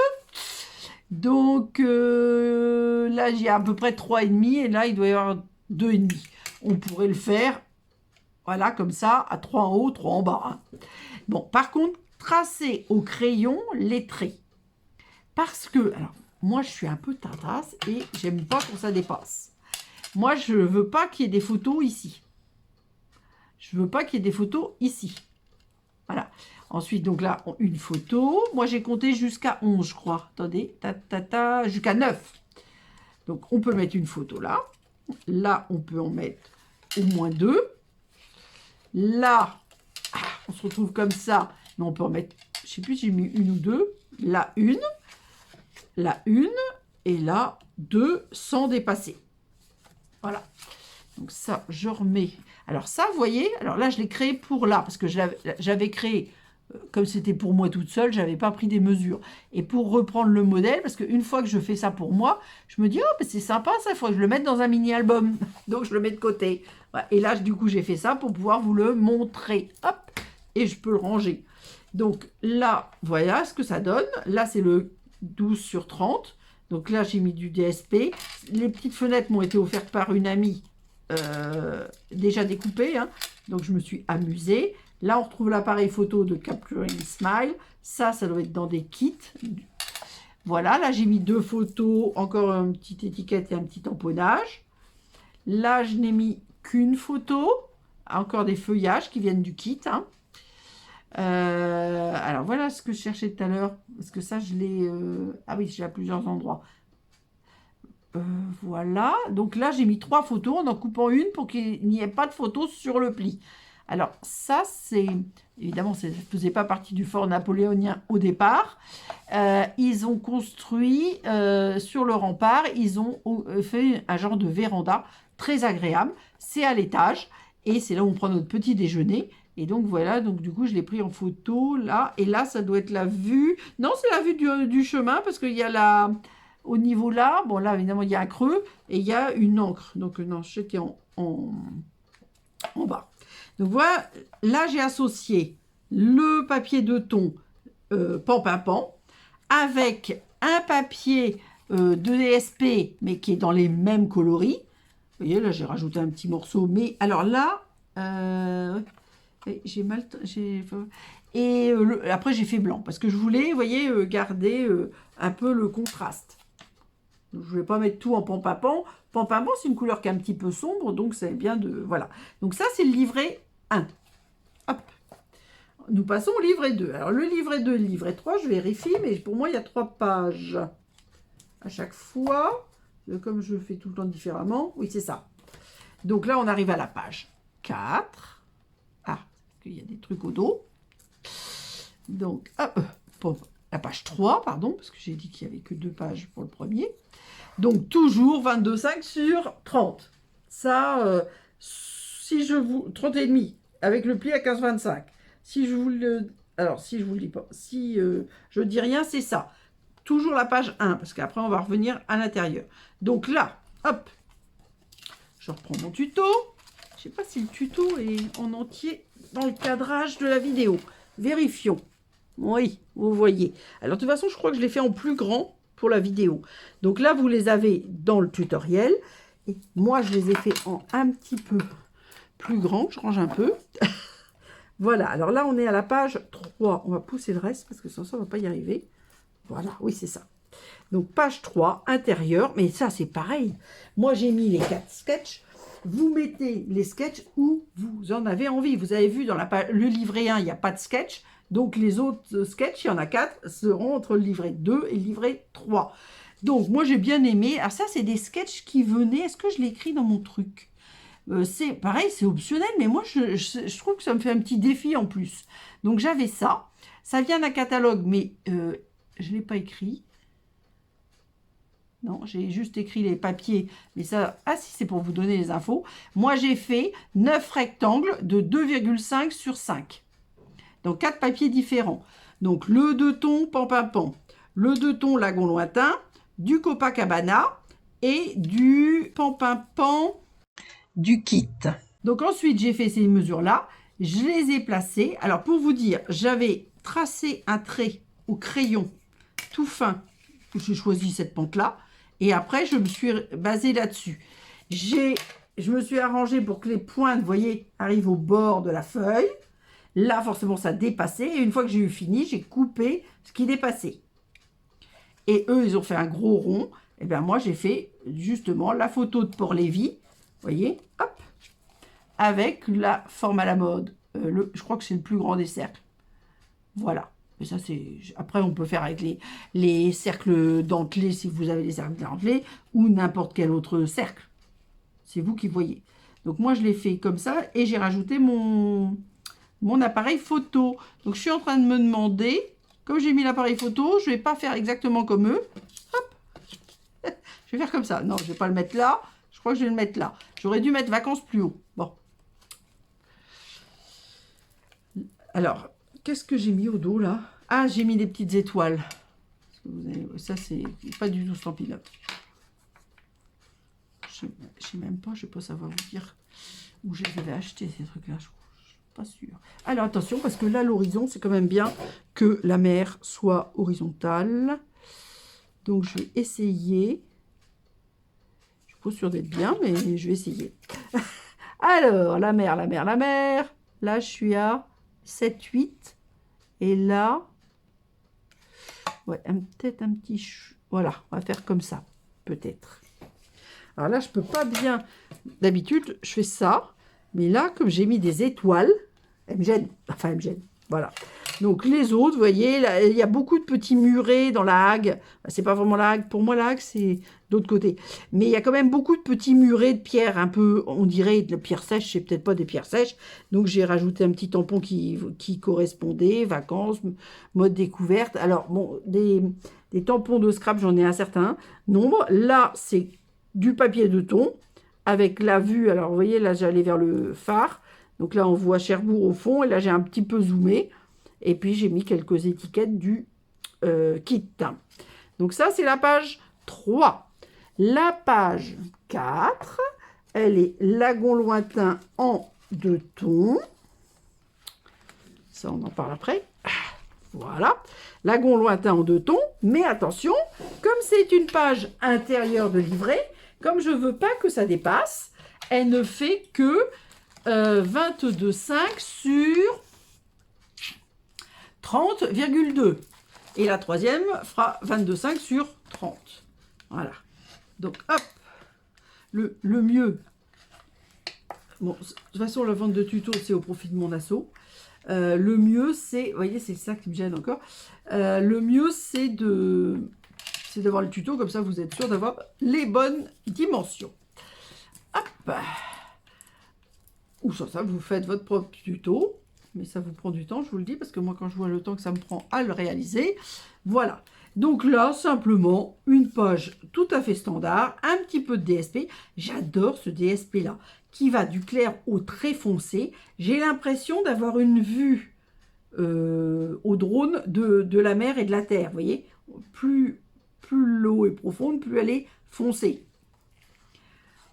Donc là, j'ai à peu près 3,5 et là, il doit y avoir 2,5. On pourrait le faire, voilà, comme ça, à 3 en haut, 3 en bas. Hein. Bon, par contre, tracez au crayon les traits. Parce que, alors, moi, je suis un peu tardasse et j'aime pas quand ça dépasse. Moi, je veux pas qu'il y ait des photos ici. Je veux pas qu'il y ait des photos ici. Voilà. Ensuite, donc là, une photo. Moi, j'ai compté jusqu'à 11, je crois. Attendez, jusqu'à 9. Donc, on peut mettre une photo là. Là, on peut en mettre au moins 2. Là, on se retrouve comme ça. Mais on peut en mettre, je ne sais plus si j'ai mis une ou deux. Là, une. Là, une. Et là, 2 sans dépasser. Voilà. Donc ça, je remets. Alors ça, vous voyez, alors là, je l'ai créé pour là, parce que j'avais créé, comme c'était pour moi toute seule, je n'avais pas pris des mesures. Et pour reprendre le modèle, parce qu'une fois que je fais ça pour moi, je me dis, oh, mais c'est sympa ça, il faut que je le mette dans un mini-album. Donc je le mets de côté. Voilà. Et là, du coup, j'ai fait ça pour pouvoir vous le montrer. Hop, et je peux le ranger. Donc là, voilà ce que ça donne. Là, c'est le 12 sur 30. Donc là, j'ai mis du DSP. Les petites fenêtres m'ont été offertes par une amie déjà découpées. Hein. Donc, je me suis amusée. Là, on retrouve l'appareil photo de Capturing Smile. Ça doit être dans des kits. Voilà, là, j'ai mis 2 photos. Encore une petite étiquette et un petit tamponnage. Là, je n'ai mis qu'une photo. Encore des feuillages qui viennent du kit. Hein. Alors voilà ce que je cherchais tout à l'heure, parce que ça je l'ai ah oui, j'ai à plusieurs endroits. Voilà, donc là j'ai mis 3 photos en coupant une pour qu'il n'y ait pas de photos sur le pli. Alors ça, c'est évidemment, ça ne faisait pas partie du fort napoléonien au départ. Ils ont construit sur le rempart, ils ont fait un genre de véranda très agréable. C'est à l'étage et c'est là où on prend notre petit déjeuner. Et donc voilà, donc du coup je l'ai pris en photo là, et là ça doit être la vue, non c'est la vue du chemin, parce qu'il y a la, au niveau là, bon là évidemment il y a un creux, et il y a une encre, donc non, j'étais en bas. Donc voilà, là j'ai associé le papier de thon pan avec un papier de DSP, mais qui est dans les mêmes coloris. Vous voyez, là j'ai rajouté un petit morceau, mais alors là... Et j'ai mal... Et après, j'ai fait blanc, parce que je voulais, vous voyez, garder un peu le contraste. Je ne voulais pas mettre tout en pampapant. Pampapant, c'est une couleur qui est un petit peu sombre, donc c'est bien de... Voilà. Donc ça, c'est le livret 1. Hop. Nous passons au livret 2. Alors, le livret 2 et le livret 3, je vérifie, mais pour moi, il y a 3 pages à chaque fois. Comme je fais tout le temps différemment. Oui, c'est ça. Donc là, on arrive à la page 4. Ah, parce qu'il y a des trucs au dos. Donc, pour la page 3, pardon, parce que j'ai dit qu'il n'y avait que 2 pages pour le premier. Donc, toujours 22,5 sur 30. Ça, si je vous... 30 et demi, avec le pli à 15,25. Si je vous le... Alors, si je vous le dis pas... Si je dis rien, c'est ça. Toujours la page 1, parce qu'après, on va revenir à l'intérieur. Donc là, hop, je reprends mon tuto. Je ne sais pas si le tuto est en entier dans le cadrage de la vidéo. Vérifions. Oui, vous voyez. Alors, de toute façon, je crois que je l'ai fait en plus grand pour la vidéo. Donc là, vous les avez dans le tutoriel. Et moi, je les ai fait en un petit peu plus grand. Je range un peu. Voilà. Alors là, on est à la page 3. On va pousser le reste parce que sans ça, on ne va pas y arriver. Voilà. Oui, c'est ça. Donc, page 3, intérieur. Mais ça, c'est pareil. Moi, j'ai mis les 4 sketchs. Vous mettez les sketchs où vous en avez envie. Vous avez vu dans le livret 1, il n'y a pas de sketch. Donc, les autres sketchs, il y en a 4, seront entre le livret 2 et le livret 3. Donc, moi, j'ai bien aimé. Alors, ça, c'est des sketchs qui venaient. Est-ce que je l'ai écrit dans mon truc? C'est pareil, c'est optionnel, mais moi, je trouve que ça me fait un petit défi en plus. Donc, j'avais ça. Ça vient d'un catalogue, mais je ne l'ai pas écrit. Non, j'ai juste écrit les papiers, mais ça, ah si, c'est pour vous donner les infos. Moi, j'ai fait 9 rectangles de 2,5 sur 5. Donc, 4 papiers différents. Donc, le 2 tons Pampapam, le 2 tons Lagon Lointain, du Copacabana et du Pampapam Du kit. Donc, ensuite, j'ai fait ces mesures-là. Je les ai placées. Alors, pour vous dire, j'avais tracé un trait au crayon tout fin. J'ai choisi cette pente-là. Et après, je me suis basée là-dessus. Je me suis arrangée pour que les pointes, vous voyez, arrivent au bord de la feuille. Là, forcément, ça dépassait. Et une fois que j'ai eu fini, j'ai coupé ce qui dépassait. Et eux, ils ont fait un gros rond. Et bien, moi, j'ai fait justement la photo de Port-Lévis. Vous voyez, hop, avec la forme à la mode. Je crois que c'est le plus grand des cercles. Voilà. Mais ça, c'est... Après, on peut faire avec les cercles dentelés, si vous avez des cercles dentelés, ou n'importe quel autre cercle. C'est vous qui voyez. Donc, moi, je l'ai fait comme ça, et j'ai rajouté mon appareil photo. Donc, je suis en train de me demander, comme j'ai mis l'appareil photo, je ne vais pas faire exactement comme eux. Hop. Je vais faire comme ça. Non, je ne vais pas le mettre là. Je crois que je vais le mettre là. J'aurais dû mettre vacances plus haut. Bon. Alors... Qu'est-ce que j'ai mis au dos, là? Ah, j'ai mis des petites étoiles. Ça, c'est pas du tout Stampin' Up. Je sais même pas, je ne vais pas savoir vous dire où je les avais achetés, ces trucs-là. Je suis pas sûre. Alors, attention, parce que là, l'horizon, c'est quand même bien que la mer soit horizontale. Donc, je vais essayer. Je suis pas sûre d'être bien, mais je vais essayer. Alors, la mer. Là, je suis à 7, 8. Et là, ouais, peut-être un petit... Voilà, on va faire comme ça, peut-être. Alors là, je peux pas bien... D'habitude, je fais ça. Mais là, comme j'ai mis des étoiles, elles me gênent. Enfin, elles me gênent. Voilà. Donc, les autres, vous voyez, là, il y a beaucoup de petits murets dans la hague. C'est pas vraiment la hague. Pour moi, la hague, c'est d'autre côté. Mais il y a quand même beaucoup de petits murets de pierres, un peu, on dirait, de pierres sèches. C'est peut-être pas des pierres sèches. Donc, j'ai rajouté un petit tampon qui correspondait. Vacances, mode découverte. Alors, bon, des tampons de scrap, j'en ai un certain nombre. Là, c'est du papier de thon avec la vue. Alors, vous voyez, là, j'allais vers le phare. Donc là, on voit Cherbourg au fond. Et là, j'ai un petit peu zoomé. Et puis, j'ai mis quelques étiquettes du kit. Donc ça, c'est la page 3. La page 4, elle est Lagon Lointain en 2 tons. Ça, on en parle après. Voilà. Lagon Lointain en 2 tons. Mais attention, comme c'est une page intérieure de livret, comme je ne veux pas que ça dépasse, elle ne fait que 22,5 sur 30,2. Et la troisième fera 22,5 sur 30. Voilà. Donc, hop. Le mieux. Bon, de toute façon, la vente de tuto, c'est au profit de mon asso. Le mieux, c'est... Vous voyez, c'est ça qui me gêne encore. Le mieux, c'est d'avoir le tuto. Comme ça, vous êtes sûr d'avoir les bonnes dimensions. Hop. Ou sur ça, vous faites votre propre tuto. Mais ça vous prend du temps, je vous le dis, parce que moi, quand je vois le temps que ça me prend à le réaliser, voilà. Donc là, simplement, une page tout à fait standard, un petit peu de DSP. J'adore ce DSP-là, qui va du clair au très foncé. J'ai l'impression d'avoir une vue au drone de la mer et de la terre, vous voyez. Plus l'eau est profonde, plus elle est foncée.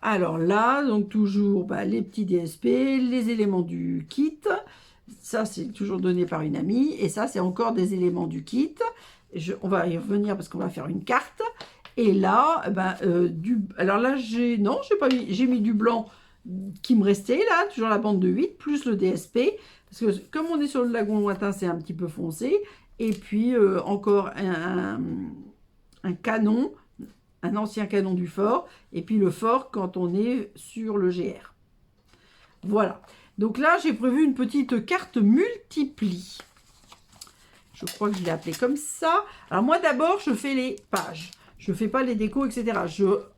Alors là, donc toujours les petits DSP, les éléments du kit. Ça, c'est toujours donné par une amie. Et ça, c'est encore des éléments du kit. On va y revenir parce qu'on va faire une carte. Et là, alors là, j'ai mis du blanc qui me restait, là, toujours la bande de 8, plus le DSP. Parce que comme on est sur le lagon lointain, c'est un petit peu foncé. Et puis, encore un canon, un ancien canon du fort. Et puis le fort quand on est sur le GR. Voilà. Donc là, j'ai prévu une petite carte multiplie. Je crois que je l'ai appelée comme ça. Alors moi, d'abord, je fais les pages. Je ne fais pas les décos, etc.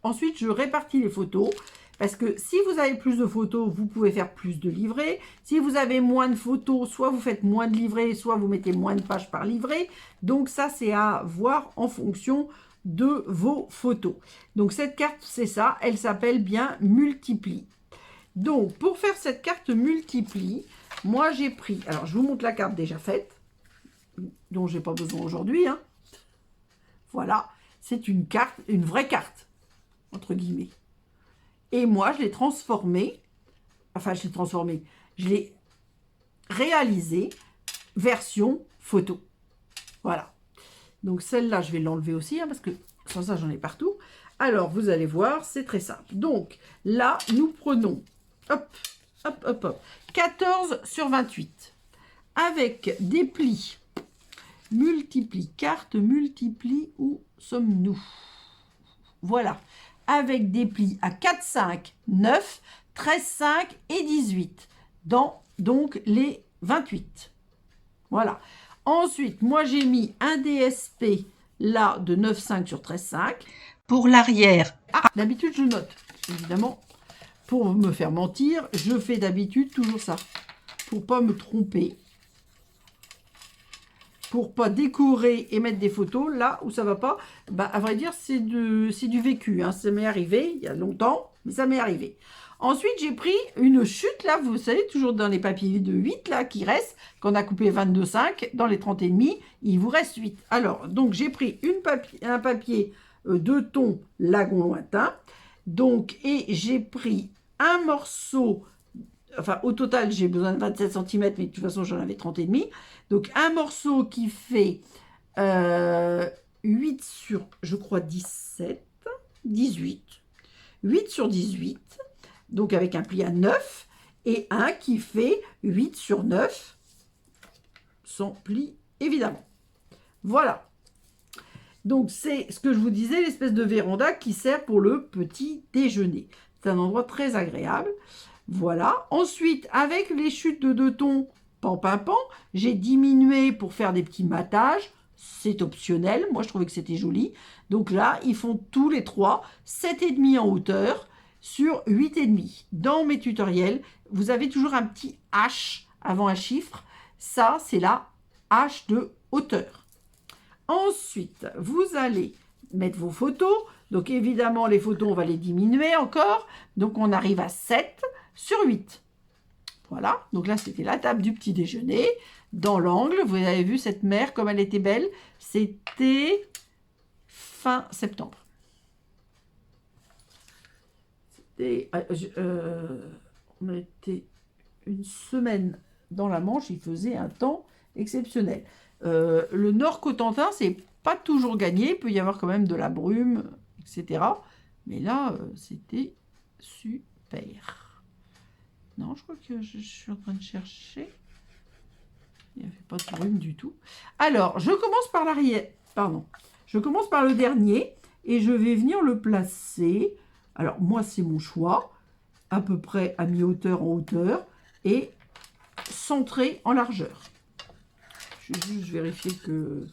Ensuite, je répartis les photos. Parce que si vous avez plus de photos, vous pouvez faire plus de livrets. Si vous avez moins de photos, soit vous faites moins de livrets, soit vous mettez moins de pages par livret. Donc ça, c'est à voir en fonction de vos photos. Donc cette carte, c'est ça. Elle s'appelle bien Multiplie. Donc, pour faire cette carte multiplie, moi j'ai pris... Alors, je vous montre la carte déjà faite, dont je n'ai pas besoin aujourd'hui. Hein. Voilà, c'est une carte, une vraie carte, entre guillemets. Et moi, je l'ai transformée, je l'ai réalisée version photo. Voilà. Donc, celle-là, je vais l'enlever aussi, hein, parce que sans ça, j'en ai partout. Alors, vous allez voir, c'est très simple. Donc, là, nous prenons... Hop, hop, hop, hop. 14 sur 28. Avec des plis. Multiplie. Carte multiplie. Où sommes-nous? Voilà. Avec des plis à 4, 5, 9, 13, 5 et 18. Dans donc les 28. Voilà. Ensuite, moi j'ai mis un DSP là de 9, 5 sur 13, 5. Pour l'arrière. Ah, d'habitude je note. Évidemment. Pour me faire mentir, je fais d'habitude toujours ça. Pour pas me tromper. Pour pas décorer et mettre des photos là où ça va pas. À vrai dire, c'est du vécu. Hein. Ça m'est arrivé il y a longtemps, mais ça m'est arrivé. Ensuite, j'ai pris une chute là, vous savez, toujours dans les papiers de 8 là qui restent, qu'on a coupé 22,5, dans les 30,5, il vous reste 8. Alors, donc j'ai pris un papier de ton lagon lointain. Donc, et j'ai pris un morceau, enfin au total j'ai besoin de 27 cm, mais de toute façon j'en avais 30,5. Donc un morceau qui fait 8 sur, je crois, 17, 18. 8 sur 18, donc avec un pli à 9, et un qui fait 8 sur 9, sans pli évidemment. Voilà. Donc, c'est ce que je vous disais, l'espèce de véranda qui sert pour le petit déjeuner. C'est un endroit très agréable. Voilà. Ensuite, avec les chutes de 2 tons, pan, j'ai diminué pour faire des petits matages. C'est optionnel. Moi, je trouvais que c'était joli. Donc là, ils font tous les trois 7,5 en hauteur sur 8,5. Dans mes tutoriels, vous avez toujours un petit H avant un chiffre. Ça, c'est la H de hauteur. Ensuite, vous allez mettre vos photos. Donc, évidemment, les photos, on va les diminuer encore. Donc, on arrive à 7 sur 8. Voilà. Donc là, c'était la table du petit déjeuner. Dans l'angle, vous avez vu cette mer, comme elle était belle. C'était fin septembre. On a été une semaine dans la Manche. Il faisait un temps exceptionnel. Le Nord Cotentin, c'est pas toujours gagné. Il peut y avoir quand même de la brume, etc. Mais là, c'était super. Non, je crois que je suis en train de chercher. Il n'y avait pas de brume du tout. Alors, je commence par l'arrière. Pardon. Je commence par le dernier et je vais venir le placer. Alors, moi, c'est mon choix. À peu près à mi-hauteur en hauteur et centré en largeur. Je vais juste vérifier que...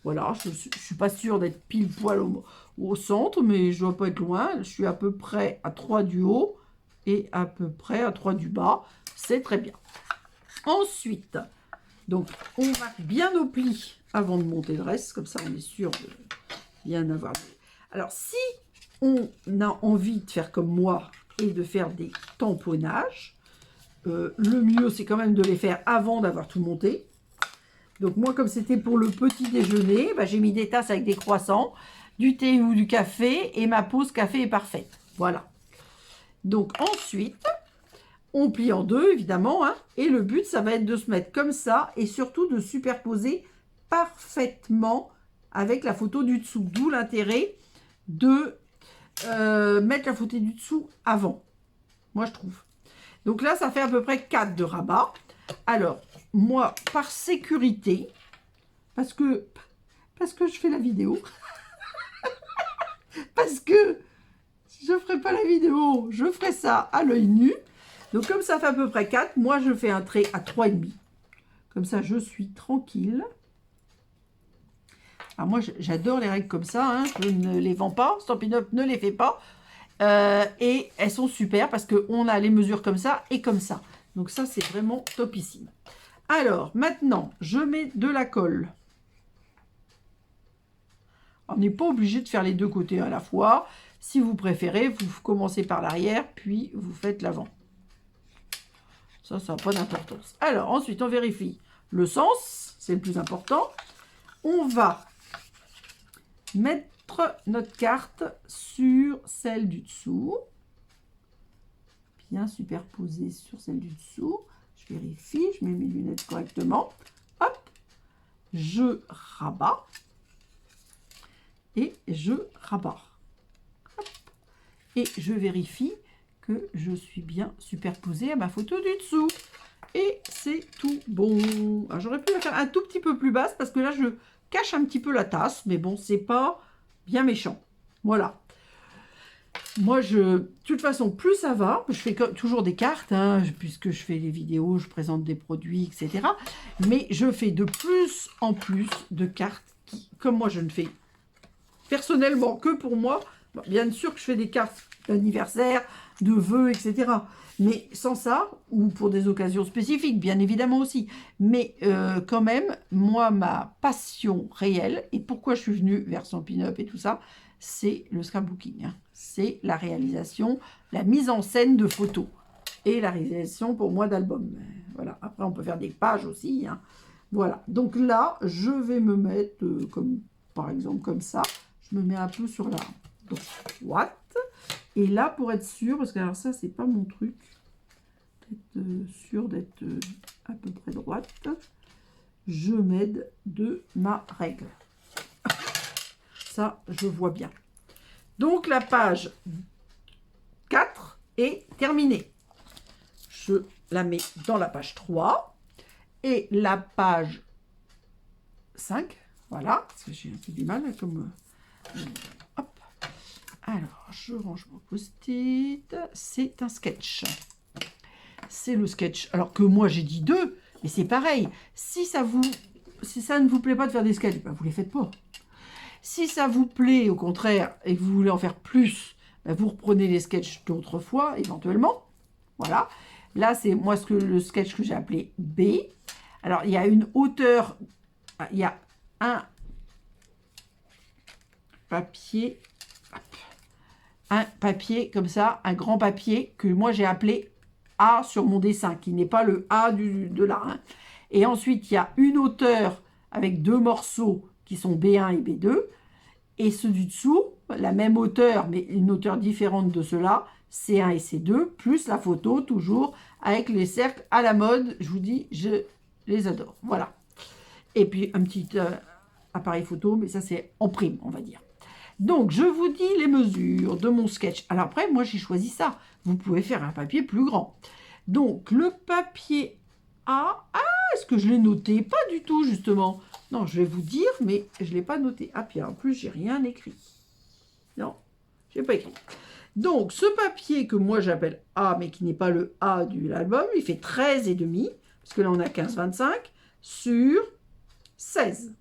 Voilà, je ne suis pas sûre d'être pile poil au centre, mais je ne dois pas être loin. Je suis à peu près à 3 du haut et à peu près à 3 du bas. C'est très bien. Ensuite, donc, on marque bien nos plis avant de monter le reste. Comme ça, on est sûr de bien avoir. Alors, si on a envie de faire comme moi et de faire des tamponnages, le mieux, c'est quand même de les faire avant d'avoir tout monté. Donc, moi, comme c'était pour le petit déjeuner, bah, j'ai mis des tasses avec des croissants, du thé ou du café, et ma pause café est parfaite. Voilà. Donc, ensuite... on plie en deux, évidemment, hein, et le but, ça va être de se mettre comme ça, et surtout de superposer parfaitement avec la photo du dessous. D'où l'intérêt de mettre la photo du dessous avant, moi je trouve. Donc là, ça fait à peu près 4 de rabat. Alors, moi, par sécurité, parce que je fais la vidéo, parce que je ne ferai pas la vidéo, je ferai ça à l'œil nu. Donc, comme ça fait à peu près 4, moi, je fais un trait à 3,5. Comme ça, je suis tranquille. Alors, moi, j'adore les règles comme ça. Hein. Je ne les vends pas. Stampin' Up ne les fait pas. Et elles sont super parce qu'on a les mesures comme ça et comme ça. Donc, ça, c'est vraiment topissime. Alors, maintenant, je mets de la colle. On n'est pas obligé de faire les deux côtés à la fois. Si vous préférez, vous commencez par l'arrière, puis vous faites l'avant. Ça n'a pas d'importance. Alors, ensuite, on vérifie le sens. C'est le plus important. On va mettre notre carte sur celle du dessous. Bien superposée sur celle du dessous. Je vérifie, je mets mes lunettes correctement. Hop, je rabats. Et je rabats. Hop. Et je vérifie que je suis bien superposée à ma photo du dessous. Et c'est tout bon. J'aurais pu la faire un tout petit peu plus basse parce que là, je cache un petit peu la tasse. Mais bon, c'est pas bien méchant. Voilà. Moi, de toute façon, plus ça va, je fais toujours des cartes, hein, puisque je fais des vidéos, je présente des produits, etc. Mais je fais de plus en plus de cartes qui, comme moi, je ne fais personnellement que pour moi. Bon, bien sûr que je fais des cartes d'anniversaire, de vœux, etc. Mais sans ça, ou pour des occasions spécifiques, bien évidemment aussi. Mais quand même, moi, ma passion réelle, et pourquoi je suis venue vers Stampin' Up et tout ça, c'est le scrapbooking. Hein. C'est la réalisation, la mise en scène de photos. Et la réalisation, pour moi, d'albums. Voilà. Après, on peut faire des pages aussi. Hein. Voilà. Donc là, je vais me mettre, comme par exemple comme ça. Je me mets un peu sur la droite. Et là, pour être sûr, parce que alors ça, c'est pas mon truc, d'être sûr d'être à peu près droite, je m'aide de ma règle. Ça, je vois bien. Donc, la page 4 est terminée. Je la mets dans la page 3. Et la page 5, voilà, parce que j'ai un peu du mal, comme... hop. Alors, je range mon post-it. C'est un sketch. C'est le sketch. Alors que moi, j'ai dit 2, mais c'est pareil. Si ça ne vous plaît pas de faire des sketchs, ben vous les faites pas. Si ça vous plaît, au contraire, et que vous voulez en faire plus, ben vous reprenez les sketchs d'autres fois, éventuellement. Voilà. Là, c'est moi le sketch que j'ai appelé B. Alors, il y a une hauteur, il y a un papier, un papier comme ça, un grand papier que moi j'ai appelé A sur mon dessin, qui n'est pas le A de là. Hein. Et ensuite, il y a une hauteur avec 2 morceaux qui sont B1 et B2. Et ceux du dessous, la même hauteur, mais une hauteur différente de ceux-là, C1 et C2, plus la photo, toujours avec les cercles à la mode. Je vous dis, je les adore. Voilà. Et puis, un petit appareil photo, mais ça, c'est en prime, on va dire. Donc, je vous dis les mesures de mon sketch. Alors après, moi, j'ai choisi ça. Vous pouvez faire un papier plus grand. Donc, le papier A... Ah, est-ce que je l'ai noté? Pas du tout, justement. Non, je vais vous dire, mais je ne l'ai pas noté. Ah, puis en plus, j'ai rien écrit. Non, j'ai pas écrit. Donc, ce papier que moi j'appelle A, mais qui n'est pas le A de l'album, il fait 13,5, parce que là on a 15,25, sur 16.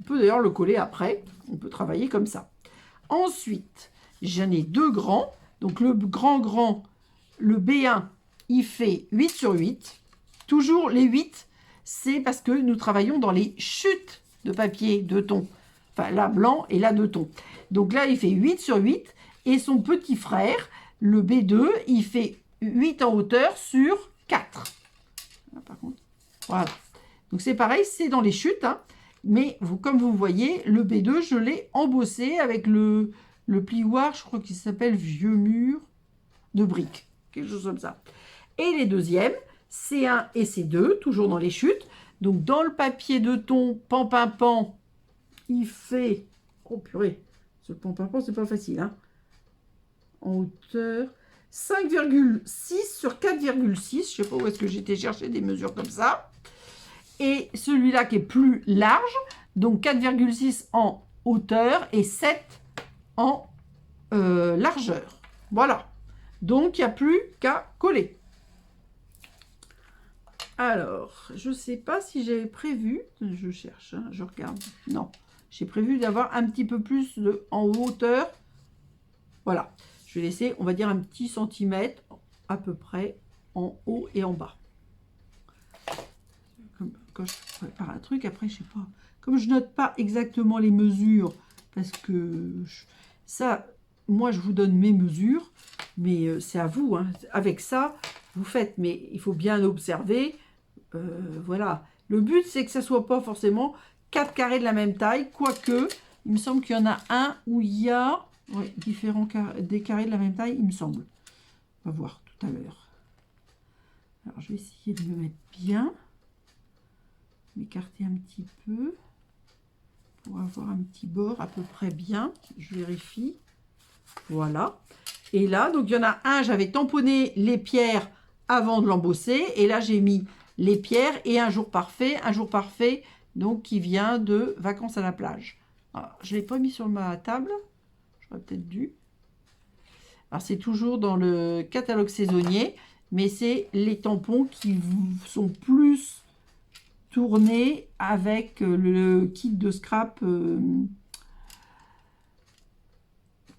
On peut d'ailleurs le coller après, on peut travailler comme ça. Ensuite, j'en ai deux grands. Donc le grand, le B1, il fait 8 sur 8. Toujours les 8, c'est parce que nous travaillons dans les chutes de papier de thon. Enfin, là blanc et là de thon. Donc là, il fait 8 sur 8. Et son petit frère, le B2, il fait 8 en hauteur sur 4. Là, par contre, voilà. Donc c'est pareil, c'est dans les chutes. Hein. Mais vous, comme vous voyez, le B2, je l'ai embossé avec le plioir, je crois qu'il s'appelle Vieux Mur de briques. Quelque chose comme ça. Et les deuxièmes, C1 et C2, toujours dans les chutes. Donc dans le papier de thon, pan, il fait... Oh purée, ce pan, c'est pas facile. Hein. En hauteur 5,6 sur 4,6. Je ne sais pas où est-ce que j'étais chercher des mesures comme ça. Et celui-là qui est plus large, donc 4,6 en hauteur et 7 en largeur. Voilà. Donc, il n'y a plus qu'à coller. Alors, je ne sais pas si j'avais prévu, je cherche, hein, je regarde. Non, j'ai prévu d'avoir un petit peu plus en hauteur. Voilà. Je vais laisser, on va dire, un petit centimètre à peu près en haut et en bas. Comme, quand je prépare un truc, après, je sais pas. Comme je note pas exactement les mesures, parce que ça, moi, je vous donne mes mesures, mais c'est à vous. Hein. Avec ça, vous faites, mais il faut bien observer. Voilà. Le but, c'est que ça soit pas forcément 4 carrés de la même taille, quoique, il me semble qu'il y en a un où il y a... Oui, des carrés de la même taille, il me semble. On va voir tout à l'heure. Alors, je vais essayer de me mettre bien. M'écarter un petit peu. Pour avoir un petit bord à peu près bien. Je vérifie. Voilà. Et là, donc, il y en a un, j'avais tamponné les pierres avant de l'embosser. Et là, j'ai mis les pierres et un jour parfait. Un jour parfait, donc, qui vient de Vacances à la plage. Alors, je ne l'ai pas mis sur ma table. Peut-être dû. Alors, c'est toujours dans le catalogue saisonnier, mais c'est les tampons qui sont plus tournés avec le kit de scrap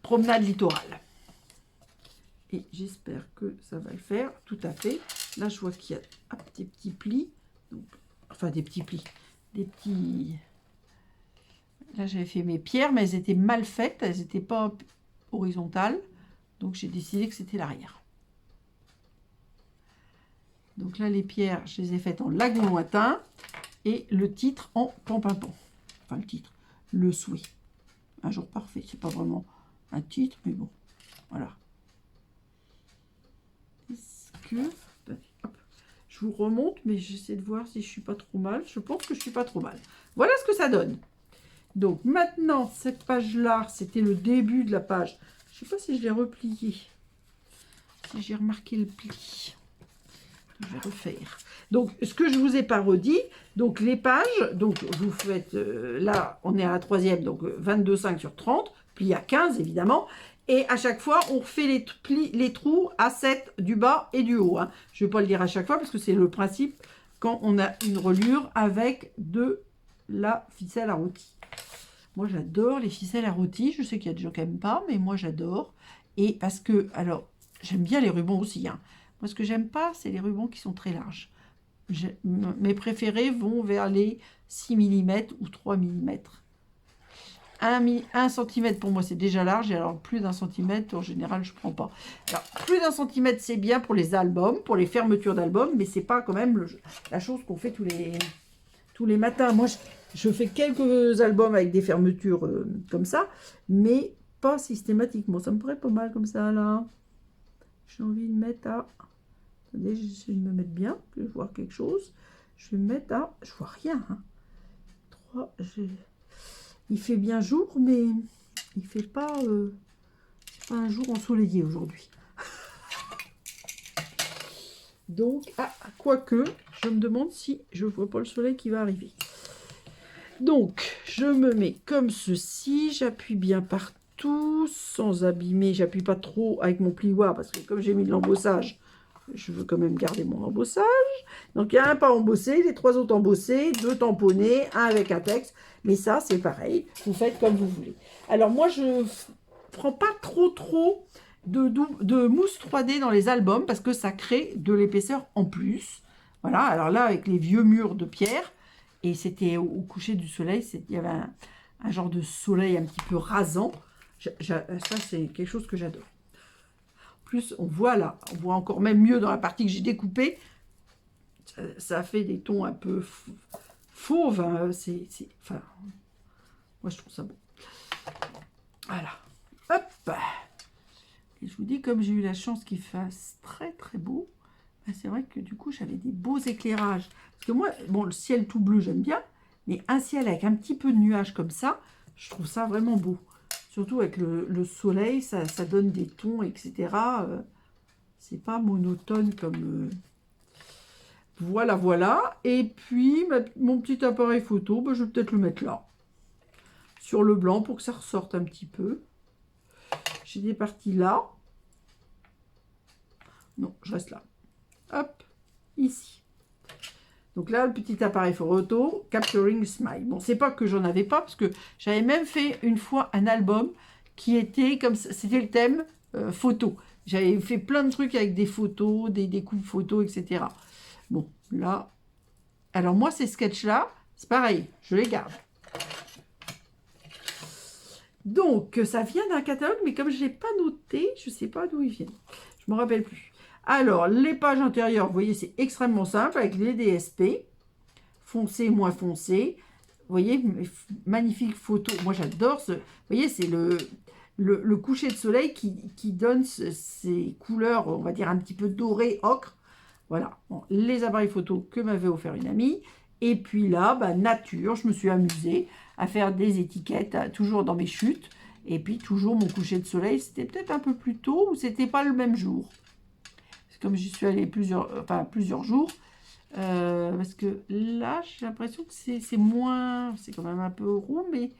promenade littorale. Et j'espère que ça va le faire. Tout à fait. Là, je vois qu'il y a des petits plis. Donc, enfin, des petits plis. Des petits... Là, j'avais fait mes pierres, mais elles étaient mal faites. Elles n'étaient pas horizontales. Donc, j'ai décidé que c'était l'arrière. Donc là, les pierres, je les ai faites en lagon lointain. Et le titre en pan-pan-pan. Enfin, le titre. Le souhait. Un jour parfait. C'est pas vraiment un titre, mais bon. Voilà. Est-ce que... Hop. Je vous remonte, mais j'essaie de voir si je suis pas trop mal. Je pense que je suis pas trop mal. Voilà ce que ça donne. Donc maintenant, cette page-là, c'était le début de la page. Je ne sais pas si je l'ai replié. Si j'ai remarqué le pli. Je vais refaire. Donc, ce que je ne vous ai pas redit, donc les pages, donc vous faites, là, on est à la 3e, donc 22,5 sur 30, pli à 15, évidemment. Et à chaque fois, on refait les trous à 7 du bas et du haut. Hein. Je ne vais pas le dire à chaque fois, parce que c'est le principe quand on a une reliure avec de la ficelle à rôti. Moi, j'adore les ficelles à rôti. Je sais qu'il y a des gens qui n'aiment pas, mais moi, j'adore. Et parce que, alors, j'aime bien les rubans aussi. Hein. Moi, ce que j'aime pas, c'est les rubans qui sont très larges. Mes préférés vont vers les 6 mm ou 3 mm. 1 cm pour moi, c'est déjà large. Et alors, plus d'1 centimètre, en général, je ne prends pas. Alors, plus d'1 centimètre, c'est bien pour les albums, pour les fermetures d'albums, mais c'est pas quand même la chose qu'on fait tous les matins. Moi, je fais quelques albums avec des fermetures comme ça, mais pas systématiquement. Ça me paraît pas mal comme ça, là. J'ai envie de mettre à... Attendez, j'essaie de me mettre bien, que je vois quelque chose. Je vais me mettre à... Je vois rien. Hein. 3, il fait bien jour, mais il fait pas... c'est pas un jour ensoleillé aujourd'hui. Donc, quoique, je me demande si je vois pas le soleil qui va arriver. Donc, je me mets comme ceci, j'appuie bien partout, sans abîmer, j'appuie pas trop avec mon plioir, parce que comme j'ai mis de l'embossage, je veux quand même garder mon embossage. Donc, il y a un pas embossé, les 3 autres embossés, 2 tamponnés, un avec un texte. Mais ça, c'est pareil, vous faites comme vous voulez. Alors, moi, je prends pas trop de mousse 3D dans les albums, parce que ça crée de l'épaisseur en plus. Voilà, alors là, avec les vieux murs de pierre, et c'était au coucher du soleil, il y avait un genre de soleil un petit peu rasant. Ça, c'est quelque chose que j'adore. En plus, on voit là, on voit encore même mieux dans la partie que j'ai découpée. Ça fait des tons un peu fauves. Hein, enfin, moi, je trouve ça beau. Voilà. Hop. Et je vous dis, comme j'ai eu la chance qu'il fasse très beau, ben c'est vrai que du coup, j'avais des beaux éclairages. Parce que moi, bon, le ciel tout bleu, j'aime bien. Mais un ciel avec un petit peu de nuages comme ça, je trouve ça vraiment beau. Surtout avec le soleil, ça donne des tons, etc. C'est pas monotone comme... Voilà. Et puis, mon petit appareil photo, ben, je vais peut-être le mettre là. Sur le blanc pour que ça ressorte un petit peu. J'ai des parties là. Non, je reste là. Hop, ici. Donc là, le petit appareil photo, Capturing Smile. Bon, c'est pas que j'en avais pas, parce que j'avais même fait une fois un album qui était comme ça, c'était le thème photo. J'avais fait plein de trucs avec des photos, des coupes photos, etc. Bon, là... Alors moi, ces sketchs-là, c'est pareil, je les garde. Donc, ça vient d'un catalogue, mais comme je ne l'ai pas noté, je ne sais pas d'où ils viennent. Je ne me rappelle plus. Alors, les pages intérieures, vous voyez, c'est extrêmement simple avec les DSP. Foncé, moins foncé. Vous voyez, magnifique photo. Moi, j'adore ce... Vous voyez, c'est le coucher de soleil qui donne ces couleurs, on va dire, un petit peu dorées, ocre. Voilà. Bon, les appareils photo que m'avait offert une amie. Et puis là, bah, nature, je me suis amusée à faire des étiquettes, toujours dans mes chutes. Et puis, toujours mon coucher de soleil, c'était peut-être un peu plus tôt ou c'était pas le même jour. Comme j'y suis allée plusieurs jours, parce que là, j'ai l'impression que c'est moins... C'est quand même un peu roux, mais...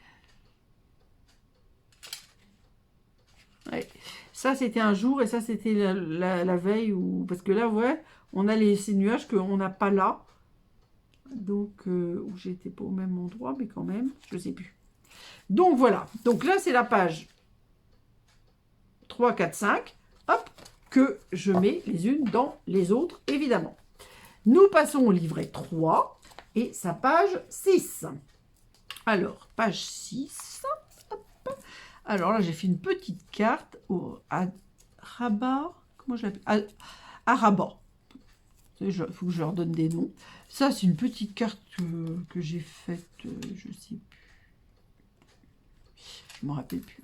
Ouais. Ça, c'était un jour, et ça, c'était la veille, parce que là, ouais, on a ces nuages qu'on n'a pas là. Donc, où j'étais pas au même endroit, mais quand même, je sais plus. Donc, voilà. Donc là, c'est la page 3, 4, 5. Hop, que je mets les unes dans les autres, évidemment. Nous passons au livret 3 et sa page 6. Alors, page 6. Hop. Alors là, j'ai fait une petite carte à rabat. Comment je l'appelle? À rabat. Il faut que je leur donne des noms. Ça, c'est une petite carte que j'ai faite, je ne sais plus. Je ne me rappelle plus.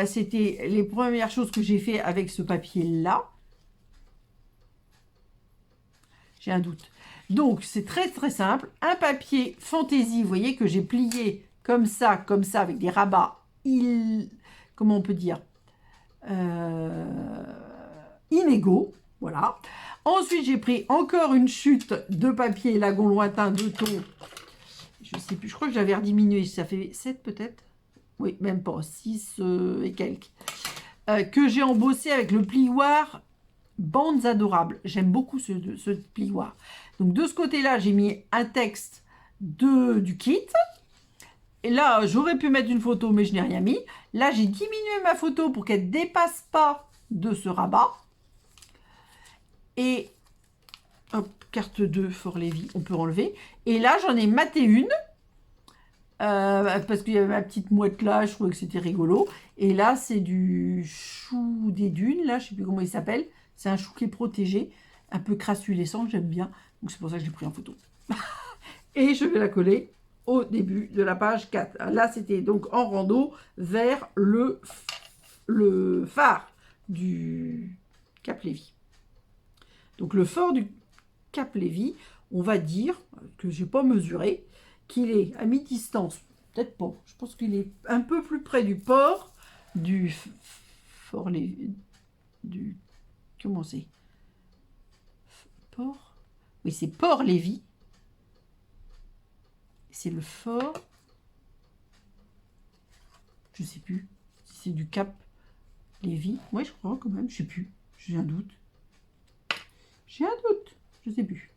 C'était les premières choses que j'ai fait avec ce papier-là. J'ai un doute. Donc, c'est très simple. Un papier fantaisie, vous voyez, que j'ai plié comme ça, avec des rabats, comment on peut dire, inégaux. Voilà. Ensuite, j'ai pris encore une chute de papier lagon lointain de ton. Je sais plus, je crois que j'avais rediminué. Ça fait 7 peut-être. Oui, même pas, 6 et quelques. Que j'ai embossé avec le plioir Bandes adorables. J'aime beaucoup ce plioir. Donc, de ce côté-là, j'ai mis un texte du kit. Et là, j'aurais pu mettre une photo, mais je n'ai rien mis. Là, j'ai diminué ma photo pour qu'elle ne dépasse pas de ce rabat. Et, hop, carte 2, Fort-Lévis, on peut enlever. Et là, j'en ai maté une. Parce qu'il y avait ma petite mouette là, je trouvais que c'était rigolo. Et là, c'est du chou des dunes, là, je ne sais plus comment il s'appelle. C'est un chou qui est protégé, un peu crassulescent, j'aime bien. Donc c'est pour ça que j'ai pris en photo. Et je vais la coller au début de la page 4. Là, c'était donc en rando vers le phare du Cap Lévis. Donc le phare du Cap Lévis, on va dire, que je n'ai pas mesuré, qu'il est à mi-distance. Peut-être pas. Je pense qu'il est un peu plus près du port du Fort Lévis. Comment c'est? Port. Oui, c'est Port-Lévis. C'est le fort. Je sais plus si c'est du Cap Lévis. Oui, je crois quand même. Je sais plus. J'ai un doute. J'ai un doute. Je sais plus.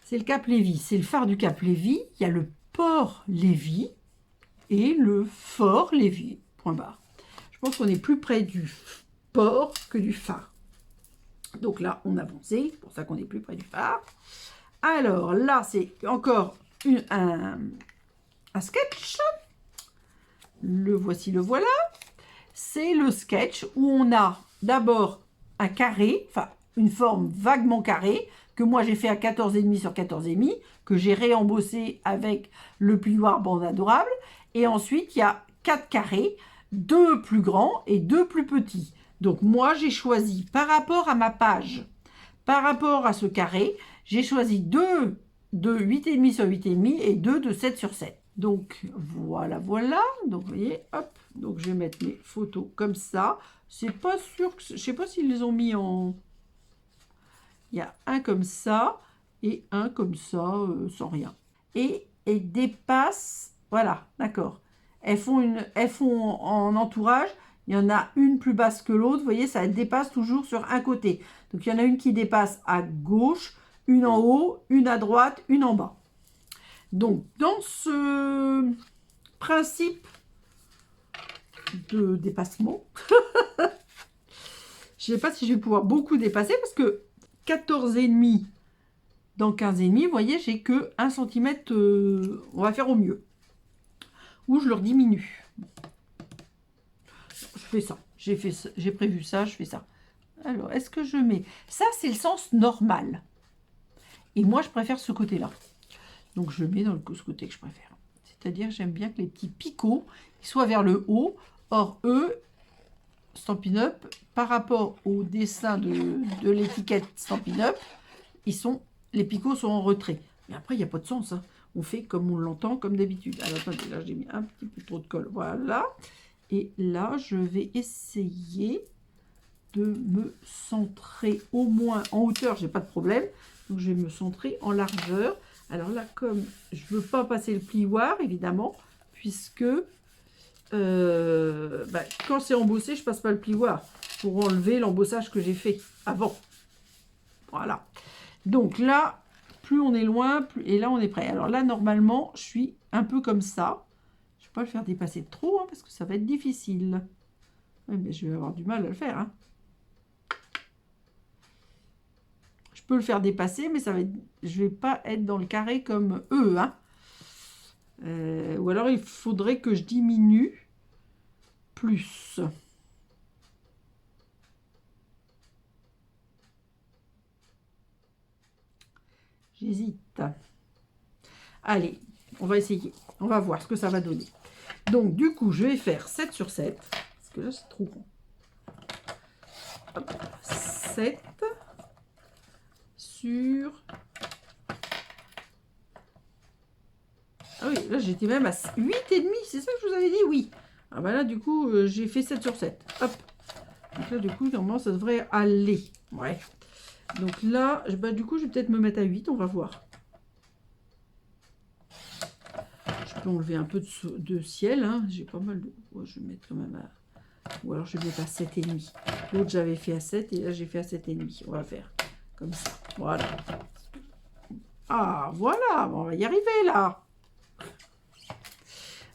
C'est le Cap Lévis. C'est le phare du Cap Lévis. Il y a le port Lévis et le fort Lévis. Point barre. Je pense qu'on est plus près du port que du phare. Donc là, on avance. C'est pour ça qu'on est plus près du phare. Alors là, c'est encore un sketch. Le voici, le voilà. C'est le sketch où on a d'abord un carré, enfin une forme vaguement carrée, que moi j'ai fait à 14,5 sur 14,5, que j'ai réembossé avec le plioir bande adorable. Et ensuite, il y a 4 carrés, 2 plus grands et 2 plus petits. Donc moi, j'ai choisi par rapport à ma page, par rapport à ce carré, j'ai choisi 2 de 8,5 sur 8,5 et 2 de 7 sur 7. Donc voilà, voilà. Donc vous voyez, hop. Donc je vais mettre mes photos comme ça. C'est pas sûr que... Je sais pas s'ils les ont mis en... Il y a un comme ça et un comme ça, sans rien. Et elles dépassent... Voilà, d'accord. Elles font en entourage. Il y en a une plus basse que l'autre. Vous voyez, ça dépasse toujours sur un côté. Donc il y en a une qui dépasse à gauche, une en haut, une à droite, une en bas. Donc, dans ce principe de dépassement, je ne sais pas si je vais pouvoir beaucoup dépasser parce que 14,5 dans 15,5, vous voyez, j'ai que 1 cm, on va faire au mieux. Ou je leur diminue. Je fais ça. J'ai prévu ça, je fais ça. Alors, est-ce que je mets... Ça, c'est le sens normal. Et moi, je préfère ce côté-là. Donc, je mets dans ce côté que je préfère. C'est-à-dire, j'aime bien que les petits picots soient vers le haut. Or, eux, Stampin' Up, par rapport au dessin de l'étiquette Stampin' Up, les picots sont en retrait. Mais après, il n'y a pas de sens. Hein. On fait comme on l'entend, comme d'habitude. Alors, attendez, là, j'ai mis un petit peu trop de colle. Voilà. Et là, je vais essayer de me centrer au moins en hauteur. J'ai pas de problème. Donc, je vais me centrer en largeur. Alors là, comme je ne veux pas passer le plioir, évidemment, puisque quand c'est embossé, je ne passe pas le plioir pour enlever l'embossage que j'ai fait avant. Voilà. Donc là, plus on est loin, et là, on est prêt. Alors là, normalement, je suis un peu comme ça. Je ne vais pas le faire dépasser trop, hein, parce que ça va être difficile. Oui, mais je vais avoir du mal à le faire. Hein. Je peux le faire dépasser, mais ça va être, je ne vais pas être dans le carré comme eux. Hein. Ou alors, il faudrait que je diminue plus. J'hésite. Allez, on va essayer. On va voir ce que ça va donner. Donc, du coup, je vais faire 7 sur 7. Parce que là, c'est trop rond. Hop, 7 sur... Ah oui, là, j'étais même à 8,5. C'est ça que je vous avais dit? Oui. Ah bah là, du coup, j'ai fait 7 sur 7. Hop. Donc là, du coup, normalement, ça devrait aller. Ouais. Donc là, du coup, je vais peut-être me mettre à 8. On va voir. Je peux enlever un peu de ciel. Hein. J'ai pas mal de... Ouais, je vais mettre quand même à... Ou alors, je vais mettre à 7,5. L'autre, j'avais fait à 7. Et là, j'ai fait à 7,5. On va faire comme ça. Voilà. Ah, voilà. Bon, on va y arriver, là.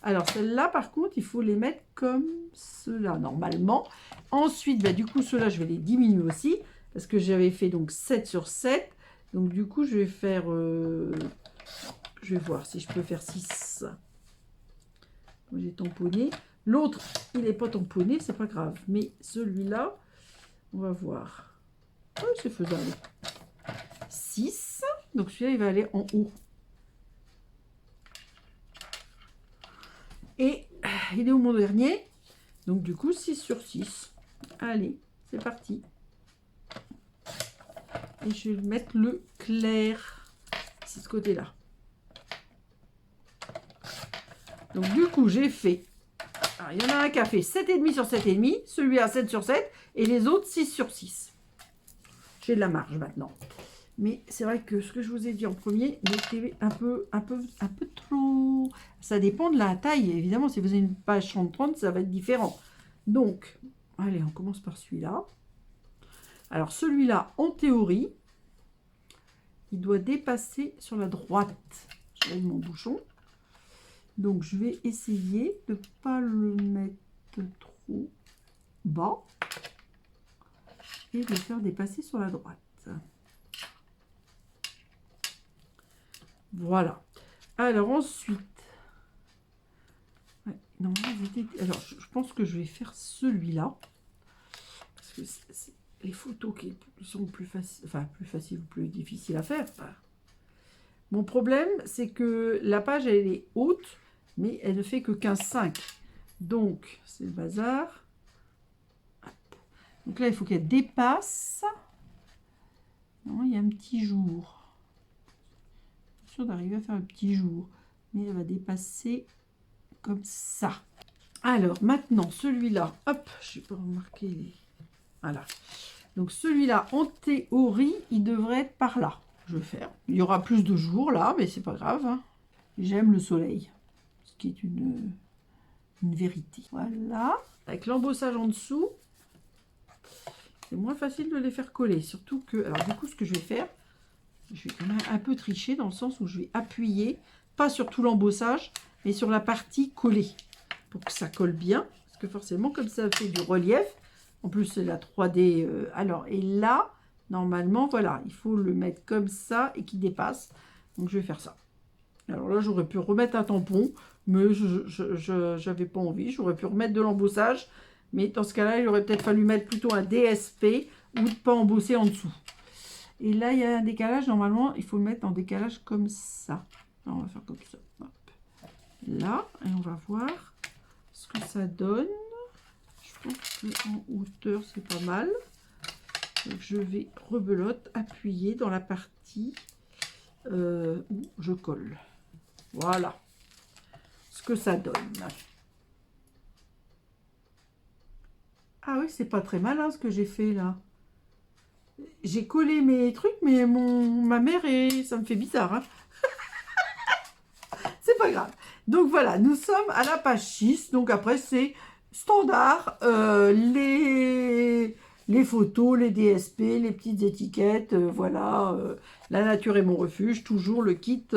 Alors, celle-là, par contre, il faut les mettre comme cela, normalement. Ensuite, du coup, ceux-là, je vais les diminuer aussi. Parce que j'avais fait donc 7 sur 7. Donc, du coup, je vais faire... je vais voir si je peux faire 6. J'ai tamponné. L'autre, il n'est pas tamponné, c'est pas grave. Mais celui-là, on va voir. Oui, c'est faisable. 6. Donc, celui-là, il va aller en haut. Et il est où mon dernier? Donc, du coup, 6 sur 6. Allez, c'est parti. Et je vais mettre le clair. C'est ce côté-là. Donc, du coup, j'ai fait... Alors, il y en a un qui a fait 7,5 sur 7,5. Celui à 7 sur 7. Et les autres, 6 sur 6. j'ai de la marge maintenant. Mais c'est vrai que ce que je vous ai dit en premier, mettez un peu trop. Ça dépend de la taille. Évidemment, si vous avez une page 30-30, ça va être différent. Donc, allez, on commence par celui-là. Alors, celui-là, en théorie, il doit dépasser sur la droite. Je lève mon bouchon. Donc, je vais essayer de ne pas le mettre trop bas et de le faire dépasser sur la droite. Voilà. Alors ensuite, ouais, non, alors je pense que je vais faire celui-là parce que les photos qui sont plus faciles, enfin plus faciles ou plus difficiles à faire. Mon problème, c'est que la page elle est haute, mais elle ne fait que 15,5. Donc c'est le bazar. Donc là, il faut qu'elle dépasse. Non, il y a un petit jour. D'arriver à faire un petit jour, mais elle va dépasser comme ça. Alors maintenant celui-là, hop, je n'ai pas remarqué les... Voilà. Donc celui-là, en théorie, il devrait être par là. Je vais faire. Il y aura plus de jours là, mais c'est pas grave. Hein. J'aime le soleil, ce qui est une vérité. Voilà. Avec l'embossage en dessous, c'est moins facile de les faire coller. Surtout que, alors du coup, ce que je vais faire, je vais quand même un peu tricher dans le sens où je vais appuyer, pas sur tout l'embossage, mais sur la partie collée, pour que ça colle bien. Parce que forcément, comme ça fait du relief, en plus c'est la 3D. Alors, et là, normalement, voilà, il faut le mettre comme ça et qui dépasse. Donc, je vais faire ça. Alors là, j'aurais pu remettre un tampon, mais je n'avais pas envie. J'aurais pu remettre de l'embossage, mais dans ce cas-là, il aurait peut-être fallu mettre plutôt un DSP ou ne pas embosser en dessous. Et là, il y a un décalage. Normalement, il faut le mettre en décalage comme ça. Alors, on va faire comme ça. Hop. Là, et on va voir ce que ça donne. Je pense qu'en hauteur, c'est pas mal. Donc, je vais rebelote, appuyer dans la partie où je colle. Voilà ce que ça donne. Ah oui, c'est pas très malin ce que j'ai fait là. J'ai collé mes trucs, mais ma mère, ça me fait bizarre. Hein. C'est pas grave. Donc voilà, nous sommes à la page 6. Donc après, c'est standard. Les photos, les DSP, les petites étiquettes. Voilà. La nature est mon refuge. Toujours le kit,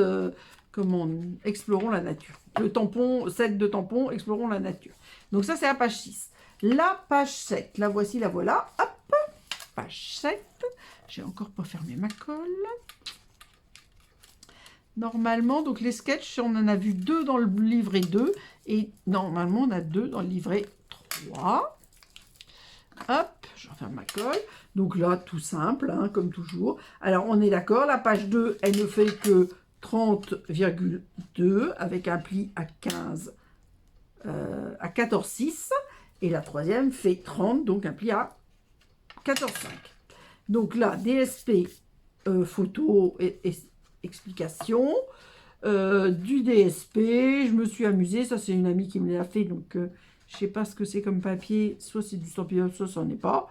explorons la nature. Le tampon, set de tampons, explorons la nature. Donc ça, c'est la page 6. La page 7, la voici, la voilà. Hop. Page 7. J'ai encore pas fermé ma colle. Normalement, donc les sketchs, on en a vu 2 dans le livret 2. Et normalement, on a 2 dans le livret 3. Hop, je referme ma colle. Donc là, tout simple, hein, comme toujours. Alors, on est d'accord, la page 2, elle ne fait que 30,2 avec un pli à 15, à 14,6. Et la troisième fait 30, donc un pli à 14,5. Donc là, DSP, photo et explication, du DSP, je me suis amusée, ça c'est une amie qui me l'a fait, donc je sais pas ce que c'est comme papier, soit c'est du stampillage, soit ça n'en est pas.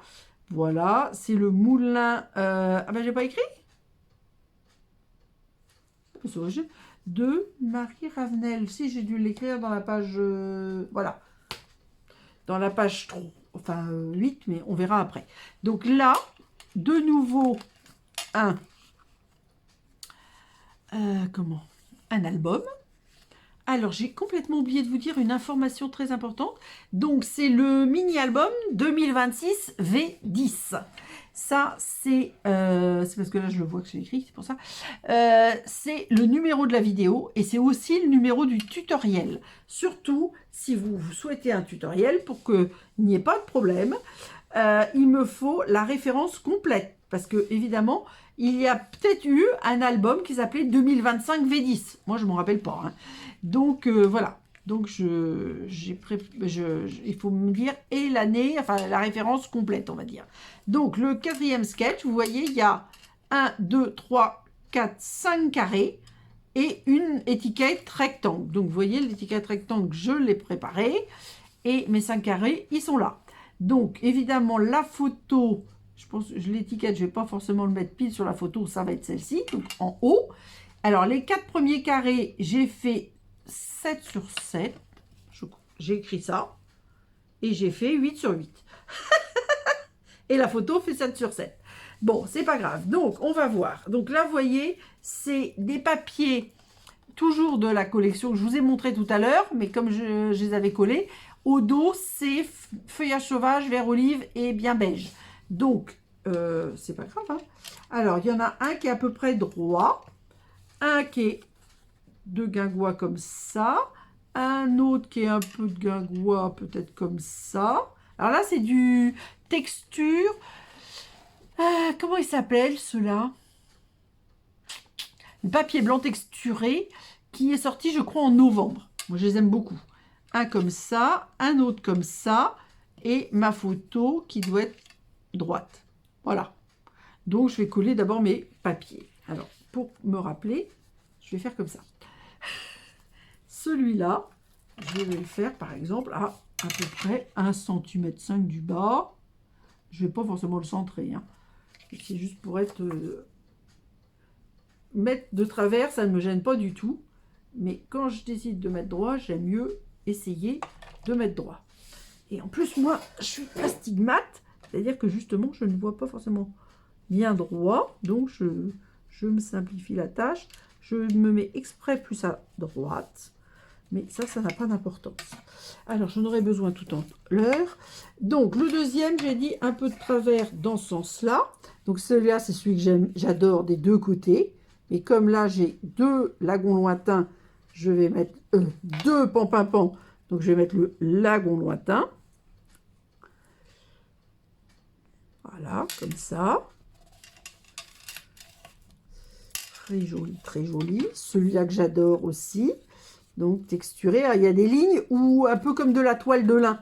Voilà, c'est le moulin, ah ben j'ai pas écrit de Marie Ravenel, si j'ai dû l'écrire dans la page, voilà, dans la page 3, enfin 8, mais on verra après. Donc là, de nouveau, un album. Alors, j'ai complètement oublié de vous dire une information très importante. Donc, c'est le mini-album 2026 V10. Ça, c'est parce que là, je le vois que j'ai écrit, c'est pour ça. C'est le numéro de la vidéo et c'est aussi le numéro du tutoriel. Surtout, si vous souhaitez un tutoriel, pour qu'il n'y ait pas de problème, il me faut la référence complète. Parce que, évidemment, il y a peut-être eu un album qui s'appelait 2025 V10. Moi, je ne m'en rappelle pas. Hein. Donc, voilà. Donc, il faut me dire et l'année, enfin, la référence complète, on va dire. Donc, le 4e sketch, vous voyez, il y a 1, 2, 3, 4, 5 carrés et une étiquette rectangle. Donc, vous voyez, l'étiquette rectangle, je l'ai préparée et mes 5 carrés, ils sont là. Donc, évidemment, la photo Je pense que l'étiquette, je ne vais pas forcément le mettre pile sur la photo, ça va être celle-ci, donc en haut. Alors, les 4 premiers carrés, j'ai fait 7 sur 7. J'ai écrit ça. Et j'ai fait 8 sur 8. Et la photo fait 7 sur 7. Bon, c'est pas grave. Donc, on va voir. Donc là, vous voyez, c'est des papiers toujours de la collection que je vous ai montré tout à l'heure, mais comme je les avais collés, au dos, c'est feuillage sauvage, vert olive et bien beige. Donc, c'est pas grave. Hein. Alors, il y en a un qui est à peu près droit, un qui est de guingois comme ça, un autre qui est un peu de guingois, peut-être comme ça. Alors là, c'est du texture. Comment il s'appelle, ceux-là? Le papier blanc texturé qui est sorti, je crois, en novembre. Moi, je les aime beaucoup. Un comme ça, un autre comme ça, et ma photo qui doit être droite. Voilà. Donc, je vais coller d'abord mes papiers. Alors, pour me rappeler, je vais faire comme ça. Celui-là, je vais le faire, par exemple, à peu près 1,5 cm du bas. Je ne vais pas forcément le centrer. Hein. C'est juste pour être... mettre de travers, ça ne me gêne pas du tout. Mais quand je décide de mettre droit, j'aime mieux essayer de mettre droit. Et en plus, moi, je suis astigmate. C'est-à-dire que justement, je ne vois pas forcément bien droit. Donc, je me simplifie la tâche. Je me mets exprès plus à droite. Mais ça n'a pas d'importance. Alors, j'en aurai besoin tout en l'heure. Donc, le deuxième, j'ai dit un peu de travers dans ce sens-là. Donc, celui-là, c'est celui que j'adore des deux côtés. Mais comme là, j'ai 2 lagons lointains, je vais mettre 2 pampimpans. Donc, je vais mettre le lagon lointain. Voilà, comme ça. Très joli, très joli. Celui-là que j'adore aussi. Donc, texturé. Il y a des lignes ou un peu comme de la toile de lin.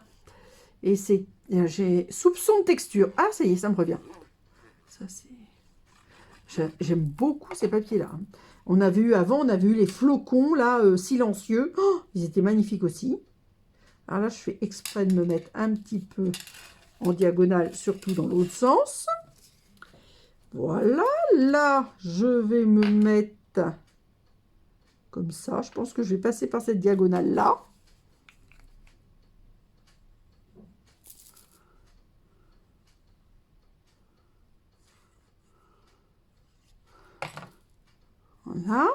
Et j'ai soupçon de texture. Ah, ça y est, ça me revient. Ça, c'est... J'aime beaucoup ces papiers-là. On avait eu avant, on avait eu les flocons, là, silencieux. Oh, ils étaient magnifiques aussi. Alors là, je fais exprès de me mettre un petit peu en diagonale, surtout dans l'autre sens. Voilà. Là, je vais me mettre comme ça. Je pense que je vais passer par cette diagonale-là. Voilà.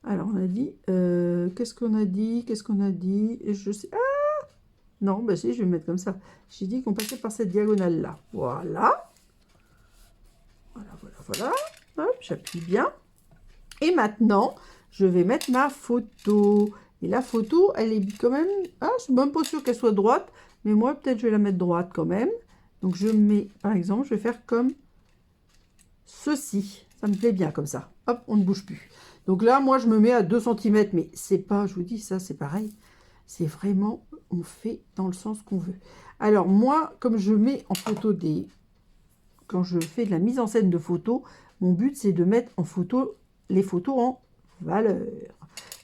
Alors, on a dit... qu'est-ce qu'on a dit? Qu'est-ce qu'on a dit? Je sais... Ah! Non, bah si, je vais me mettre comme ça. J'ai dit qu'on passait par cette diagonale-là. Voilà. Voilà, voilà, voilà. Hop, j'appuie bien. Et maintenant, je vais mettre ma photo. Et la photo, elle est quand même... Ah, je suis même pas sûre qu'elle soit droite. Mais moi, peut-être, je vais la mettre droite quand même. Donc, je mets... Par exemple, je vais faire comme ceci. Ça me plaît bien comme ça. Hop, on ne bouge plus. Donc là, moi, je me mets à 2 cm. Mais c'est pas... Je vous dis, ça, c'est pareil. C'est vraiment... On fait dans le sens qu'on veut. Alors, moi, comme je mets en photo des... Quand je fais de la mise en scène de photos, mon but, c'est de mettre en photo les photos en valeur.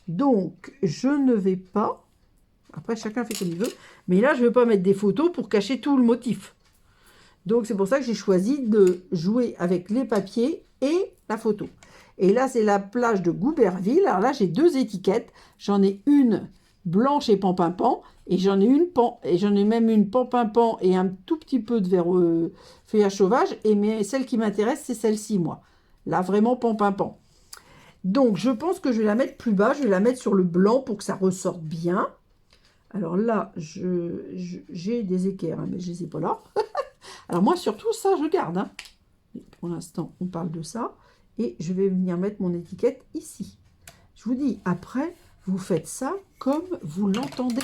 Donc, je ne vais pas... Après, chacun fait comme il veut. Mais là, je ne vais pas mettre des photos pour cacher tout le motif. Donc, c'est pour ça que j'ai choisi de jouer avec les papiers et la photo. Et là, c'est la plage de Gouberville. Alors là, j'ai 2 étiquettes. J'en ai une blanche et pampimpant. Et j'en ai même une pampimpant et un tout petit peu de feuillage sauvage. Mais celle qui m'intéresse, c'est celle-ci, moi. Là, vraiment pampimpant. Donc, je pense que je vais la mettre plus bas. Je vais la mettre sur le blanc pour que ça ressorte bien. Alors là, j'ai des équerres, hein, mais je ne les ai pas là. Alors moi, surtout, ça, je garde. Hein. Mais pour l'instant, on parle de ça. Et je vais venir mettre mon étiquette ici. Je vous dis, après, vous faites ça comme vous l'entendez.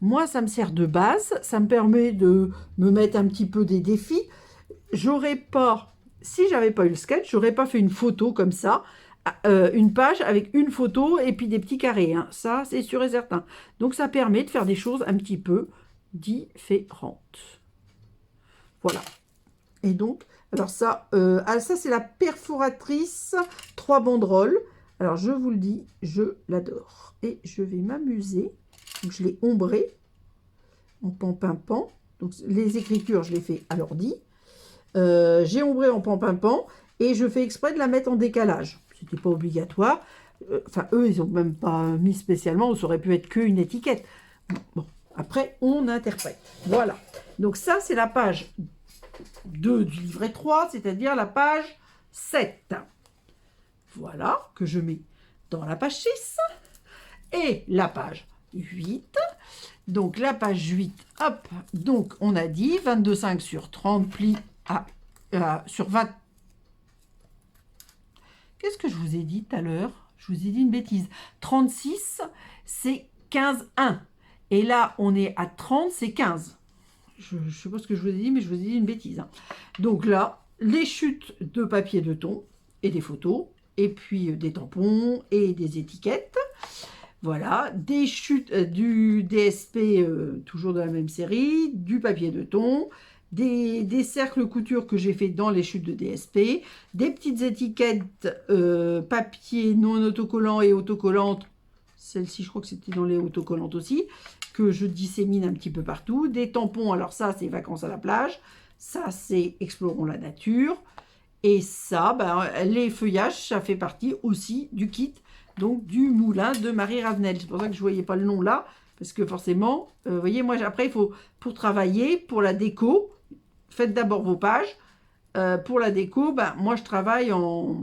Moi, ça me sert de base. Ça me permet de me mettre un petit peu des défis. J'aurais pas... Si j'avais pas eu le sketch, j'aurais pas fait une photo comme ça. Une page avec une photo et puis des petits carrés. Hein. Ça, c'est sûr et certain. Donc, ça permet de faire des choses un petit peu différentes. Voilà. Et donc, alors ça, ça c'est la perforatrice 3 banderoles. Alors, je vous le dis, je l'adore. Et je vais m'amuser. Donc, je l'ai ombré en pampimpant. Donc les écritures, je les fais à l'ordi. J'ai ombré en pan-pimpant et je fais exprès de la mettre en décalage. C'était pas obligatoire. Enfin, eux, ils n'ont même pas mis spécialement. Ça aurait pu être qu'une étiquette. Bon, après, on interprète. Voilà. Donc ça, c'est la page 2 du livret 3, c'est-à-dire la page 7. Voilà, que je mets dans la page 6. Et la page 8. Donc la page 8, hop, donc on a dit 22,5 sur 30 plis sur 20. Qu'est-ce que je vous ai dit tout à l'heure? Je vous ai dit une bêtise. 36, c'est 15,1. Et là, on est à 30, c'est 15. Je ne sais pas ce que je vous ai dit, mais je vous ai dit une bêtise. Hein. Donc là, les chutes de papier de thon et des photos, et puis des tampons et des étiquettes. Voilà, des chutes du DSP, toujours de la même série, du papier de thon, des cercles couture que j'ai fait dans les chutes de DSP, des petites étiquettes papier non autocollant et autocollantes, celle-ci je crois que c'était dans les autocollantes aussi, que je dissémine un petit peu partout, des tampons, alors ça c'est vacances à la plage, ça c'est explorons la nature, et ça, ben, les feuillages, ça fait partie aussi du kit, donc du moulin de Marie Ravenel. C'est pour ça que je ne voyais pas le nom là, parce que forcément, vous voyez, moi après, il faut, pour travailler, pour la déco, faites d'abord vos pages. Pour la déco, ben, moi je travaille en,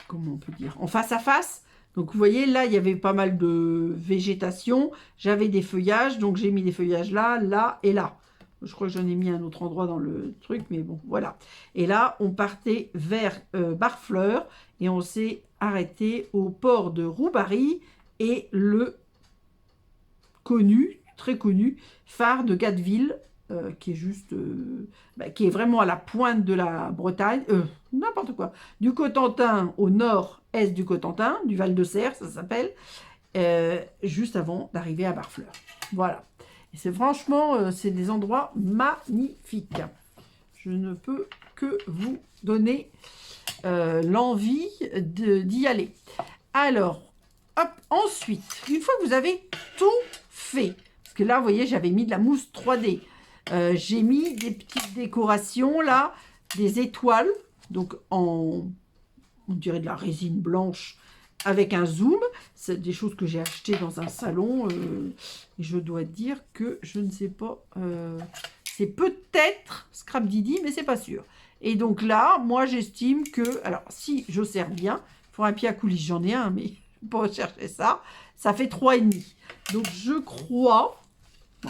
comment on peut dire, en face à face. Donc vous voyez, là, il y avait pas mal de végétation, j'avais des feuillages, donc j'ai mis des feuillages là, là et là. Je crois que j'en ai mis à un autre endroit dans le truc, mais bon, voilà. Et là, on partait vers Barfleur et on s'est arrêté au port de Roubarie et le connu, très connu, phare de Gatteville, qui est juste, qui est vraiment à la pointe de la Bretagne, n'importe quoi, du Cotentin au nord-est du Cotentin, du Val de Serre, ça s'appelle, juste avant d'arriver à Barfleur. Voilà. Et c'est franchement, c'est des endroits magnifiques. Je ne peux que vous donner l'envie d'y aller. Alors, hop, ensuite, une fois que vous avez tout fait, parce que là, vous voyez, j'avais mis de la mousse 3D. J'ai mis des petites décorations, là, des étoiles, donc on dirait de la résine blanche, avec un zoom. C'est des choses que j'ai achetées dans un salon. Et je dois dire que je ne sais pas. C'est peut-être Scrap Didi, mais c'est pas sûr. Et donc là, moi, j'estime que... Alors, si j'observe bien, pour un pied à coulisses, j'en ai un, mais je ne vais pas rechercher ça. Ça fait 3,5. Donc, je crois... Je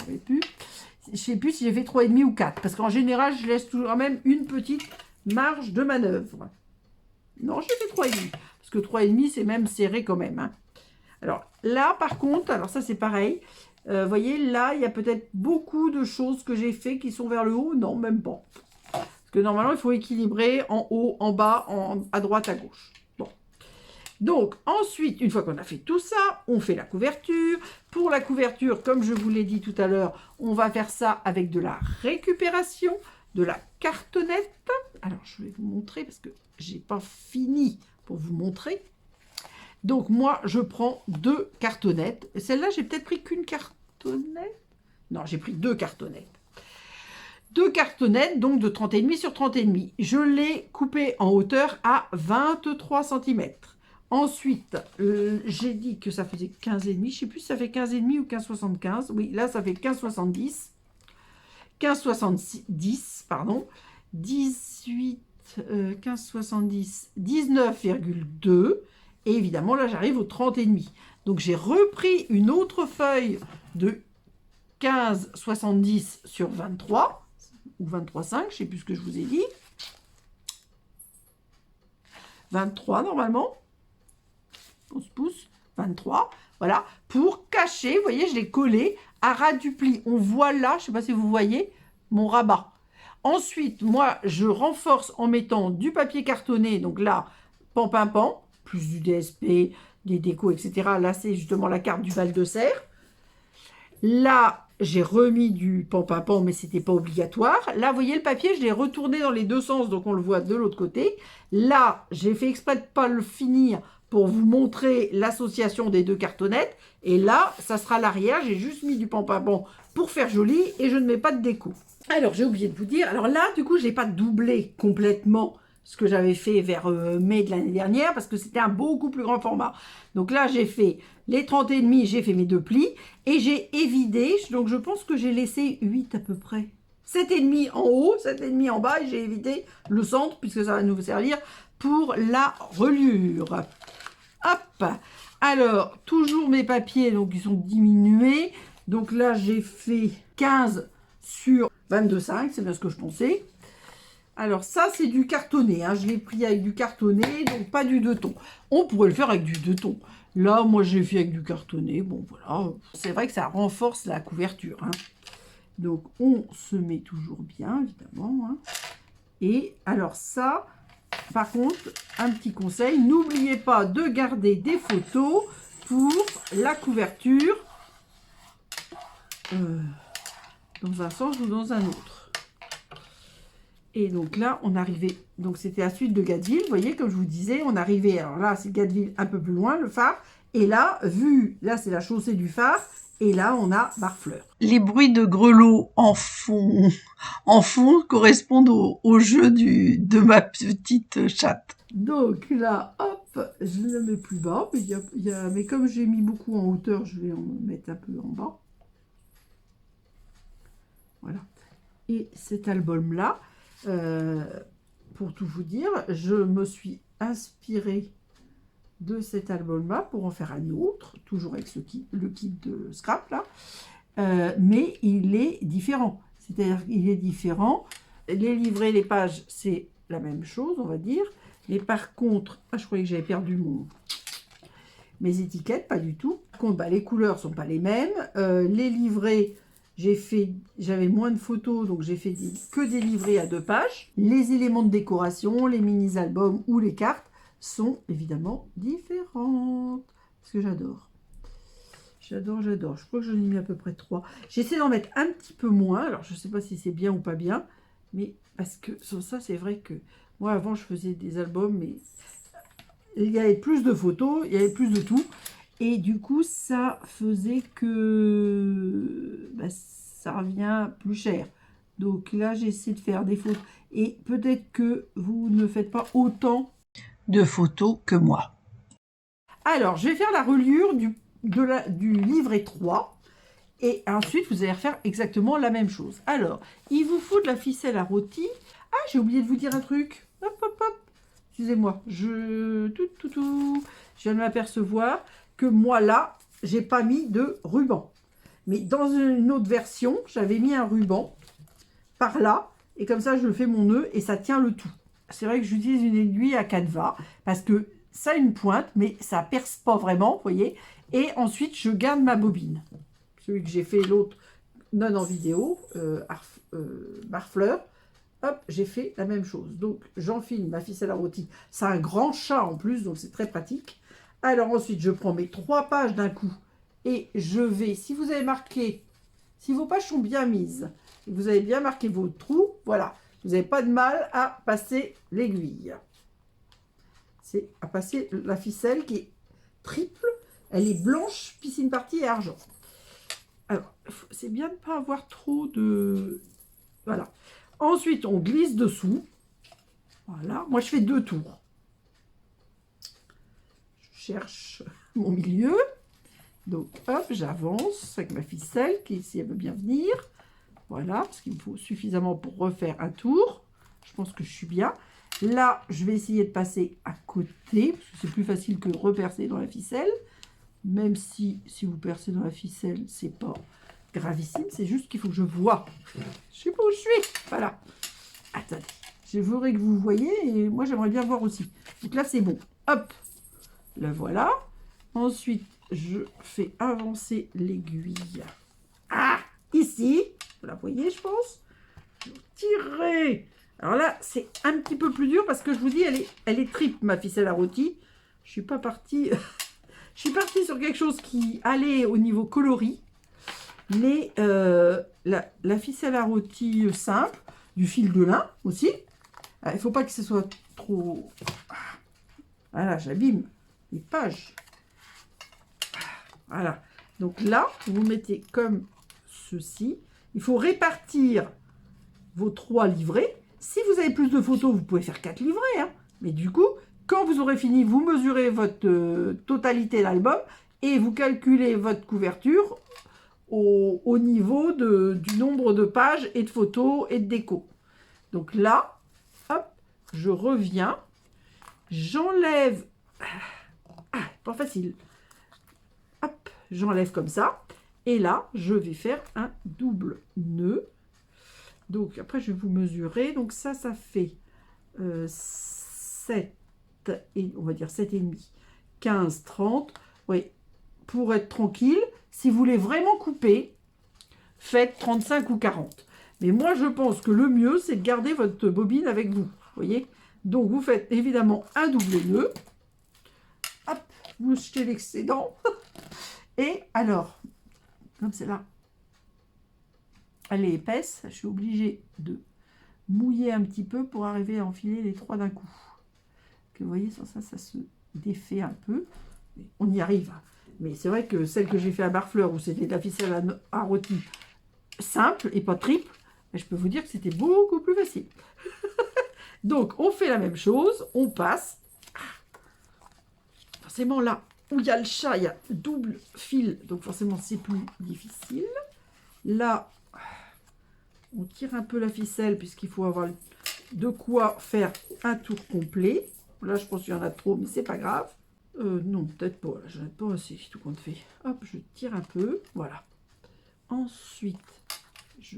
ne sais plus si j'ai fait 3,5 ou 4. Parce qu'en général, je laisse toujours même une petite marge de manœuvre. Non, j'ai fait 3,5. Parce que 3,5, c'est même serré quand même. Hein. Alors là, par contre, alors ça c'est pareil. Vous voyez, là, il y a peut-être beaucoup de choses que j'ai fait qui sont vers le haut. Non, même pas. Parce que normalement, il faut équilibrer en haut, en bas, à droite, à gauche. Bon. Donc, ensuite, une fois qu'on a fait tout ça, on fait la couverture. Pour la couverture, comme je vous l'ai dit tout à l'heure, on va faire ça avec de la récupération, de la cartonnette. Alors, je vais vous montrer parce que j'ai pas fini pour vous montrer. Donc, moi, je prends 2 cartonnettes. Celle-là, j'ai peut-être pris qu'une cartonnette. Non, j'ai pris 2 cartonnettes. 2 cartonnettes, donc de 30,5 sur 30,5. Je l'ai coupée en hauteur à 23 cm. Ensuite, j'ai dit que ça faisait 15,5. Je ne sais plus si ça fait 15,5 ou 15,75. Oui, là, ça fait 15,70. 15,70, pardon. 18, 15,70, 19,2. Et évidemment, là, j'arrive au 30,5. Donc, j'ai repris une autre feuille de 15,70 sur 23, ou 23,5, je ne sais plus ce que je vous ai dit. 23, normalement. On se pousse. 23, voilà. Pour cacher, vous voyez, je l'ai collé à ras du pli. On voit là, je ne sais pas si vous voyez, mon rabat. Ensuite, moi, je renforce en mettant du papier cartonné. Donc là, pan-pimpant, plus du DSP, des décos, etc. Là, c'est justement la carte du Val de Serre. Là, j'ai remis du pan-pimpant, mais ce n'était pas obligatoire. Là, vous voyez, le papier, je l'ai retourné dans les deux sens, donc on le voit de l'autre côté. Là, j'ai fait exprès de ne pas le finir pour vous montrer l'association des deux cartonnettes. Et là, ça sera l'arrière. J'ai juste mis du pampabon pour faire joli et je ne mets pas de déco. Alors, j'ai oublié de vous dire. Alors là, du coup, je n'ai pas doublé complètement ce que j'avais fait vers mai de l'année dernière parce que c'était un beaucoup plus grand format. Donc là, j'ai fait les 30,5, j'ai fait mes 2 plis et j'ai évidé. Donc, je pense que j'ai laissé 8 à peu près. 7,5 en haut, 7,5 en bas et j'ai évité le centre puisque ça va nous servir pour la reliure. Hop. Alors, toujours mes papiers, donc ils sont diminués. Donc là, j'ai fait 15 sur 22,5, c'est bien ce que je pensais. Alors ça, c'est du cartonné, hein. Je l'ai pris avec du cartonné, donc pas du 2 tons. On pourrait le faire avec du 2 tons. Là, moi, j'ai fait avec du cartonné. Bon, voilà. C'est vrai que ça renforce la couverture, hein. Donc, on se met toujours bien, évidemment, hein. Et alors ça, par contre, un petit conseil, n'oubliez pas de garder des photos pour la couverture dans un sens ou dans un autre. Et donc là, on arrivait, donc c'était la suite de Gadeville, vous voyez, comme je vous disais, on arrivait, alors là, c'est Gadeville un peu plus loin, le phare, et là, là, c'est la chaussée du phare, et là, on a Barfleur. Les bruits de grelots en fond correspondent au jeu de ma petite chatte. Donc là, hop, je le mets plus bas, mais comme j'ai mis beaucoup en hauteur, je vais en mettre un peu en bas. Voilà. Et cet album-là, pour tout vous dire, je me suis inspirée de cet album-là pour en faire un autre, toujours avec le kit de scrap là, mais il est différent. C'est-à-dire qu'il est différent. Les livrets, les pages, c'est la même chose, on va dire. Mais par contre, je croyais que j'avais perdu mes étiquettes, pas du tout. Par contre, les couleurs sont pas les mêmes. Les livrets, j'avais moins de photos, donc j'ai fait que des livrets à 2 pages. Les éléments de décoration, les mini-albums ou les cartes sont évidemment différentes. Parce que j'adore. J'adore. Je crois que j'en ai mis à peu près 3. J'essaie d'en mettre un petit peu moins. Alors, je ne sais pas si c'est bien ou pas bien. Mais parce que ça, c'est vrai que moi, avant, je faisais des albums, mais il y avait plus de photos, il y avait plus de tout. Et du coup, ça faisait que ça revient plus cher. Donc là, j'essaie de faire des photos. Et peut-être que vous ne faites pas autant de photos que moi. Alors, je vais faire la reliure du livret 3. Et ensuite, vous allez refaire exactement la même chose. Alors, il vous faut de la ficelle à rôti. Ah, j'ai oublié de vous dire un truc. Hop, hop, hop. Excusez-moi. Je viens de m'apercevoir que moi, là, j'ai pas mis de ruban. Mais dans une autre version, j'avais mis un ruban par là. Et comme ça, je fais mon nœud et ça tient le tout. C'est vrai que j'utilise une aiguille à canevas parce que ça a une pointe, mais ça perce pas vraiment, vous voyez. Et ensuite, je garde ma bobine. Celui que j'ai fait l'autre non en vidéo, Barfleur. Hop, j'ai fait la même chose. Donc, j'enfile ma ficelle à rôti. C'est un grand chat en plus, donc c'est très pratique. Alors ensuite, je prends mes 3 pages d'un coup et je vais, si vous avez marqué, si vos pages sont bien mises, et vous avez bien marqué vos trous, voilà, vous n'avez pas de mal à passer l'aiguille. C'est à passer la ficelle qui est triple, elle est blanche, piscine partie et argent. Alors, c'est bien de ne pas avoir trop de... Voilà. Ensuite, on glisse dessous. Voilà. Moi, je fais 2 tours. Je cherche mon milieu. Donc, hop, j'avance avec ma ficelle, qui, si elle veut bien venir. Voilà, parce qu'il me faut suffisamment pour refaire un tour. Je pense que je suis bien. Là, je vais essayer de passer à côté, parce que c'est plus facile que de repercer dans la ficelle. Même si vous percez dans la ficelle, c'est pas gravissime. C'est juste qu'il faut que je vois. Je sais pas où je suis. Voilà. Attendez. Je voudrais que vous voyez et moi, j'aimerais bien voir aussi. Donc là, c'est bon. Hop. Le voilà. Ensuite, je fais avancer l'aiguille. Ah, ici. Vous la voyez, je pense. Tirer. Alors là, c'est un petit peu plus dur parce que je vous dis, elle est triple, ma ficelle à rôti. Je suis pas partie... Je suis partie sur quelque chose qui allait au niveau coloris. Mais la ficelle à rôti simple, du fil de lin aussi. Il ne faut pas que ce soit trop... Voilà, j'abîme. les pages. Voilà. Donc là, vous mettez comme ceci. Il faut répartir vos 3 livrets. Si vous avez plus de photos, vous pouvez faire 4 livrets. Hein. Mais du coup, quand vous aurez fini, vous mesurez votre totalité d'album et vous calculez votre couverture au niveau du nombre de pages et de photos et de déco. Donc là, hop, je reviens, j'enlève, pas facile, hop, j'enlève comme ça, et là, je vais faire un double nœud. Donc après, je vais vous mesurer, donc ça fait 7, et on va dire 7,5, 15, 30, oui, pour être tranquille, si vous voulez vraiment couper, faites 35 ou 40. Mais moi, je pense que le mieux, c'est de garder votre bobine avec vous. Vous voyez? Donc, vous faites évidemment un double nœud. Hop, vous jetez l'excédent. Et alors, comme c'est là, elle est épaisse, je suis obligée de mouiller un petit peu pour arriver à enfiler les 3 d'un coup. Que vous voyez, sans ça, ça se défait un peu. On y arrive. Mais c'est vrai que celle que j'ai fait à Barfleur, où c'était de la ficelle à rôti simple et pas triple, je peux vous dire que c'était beaucoup plus facile. Donc, on fait la même chose, on passe. Forcément, là où il y a le chat, il y a double fil, donc forcément, c'est plus difficile. Là, on tire un peu la ficelle, puisqu'il faut avoir de quoi faire un tour complet. Là, je pense qu'il y en a trop, mais c'est pas grave. Non, peut-être pas. J'en ai pas assez, tout compte fait. Hop, je tire un peu. Voilà. Ensuite, je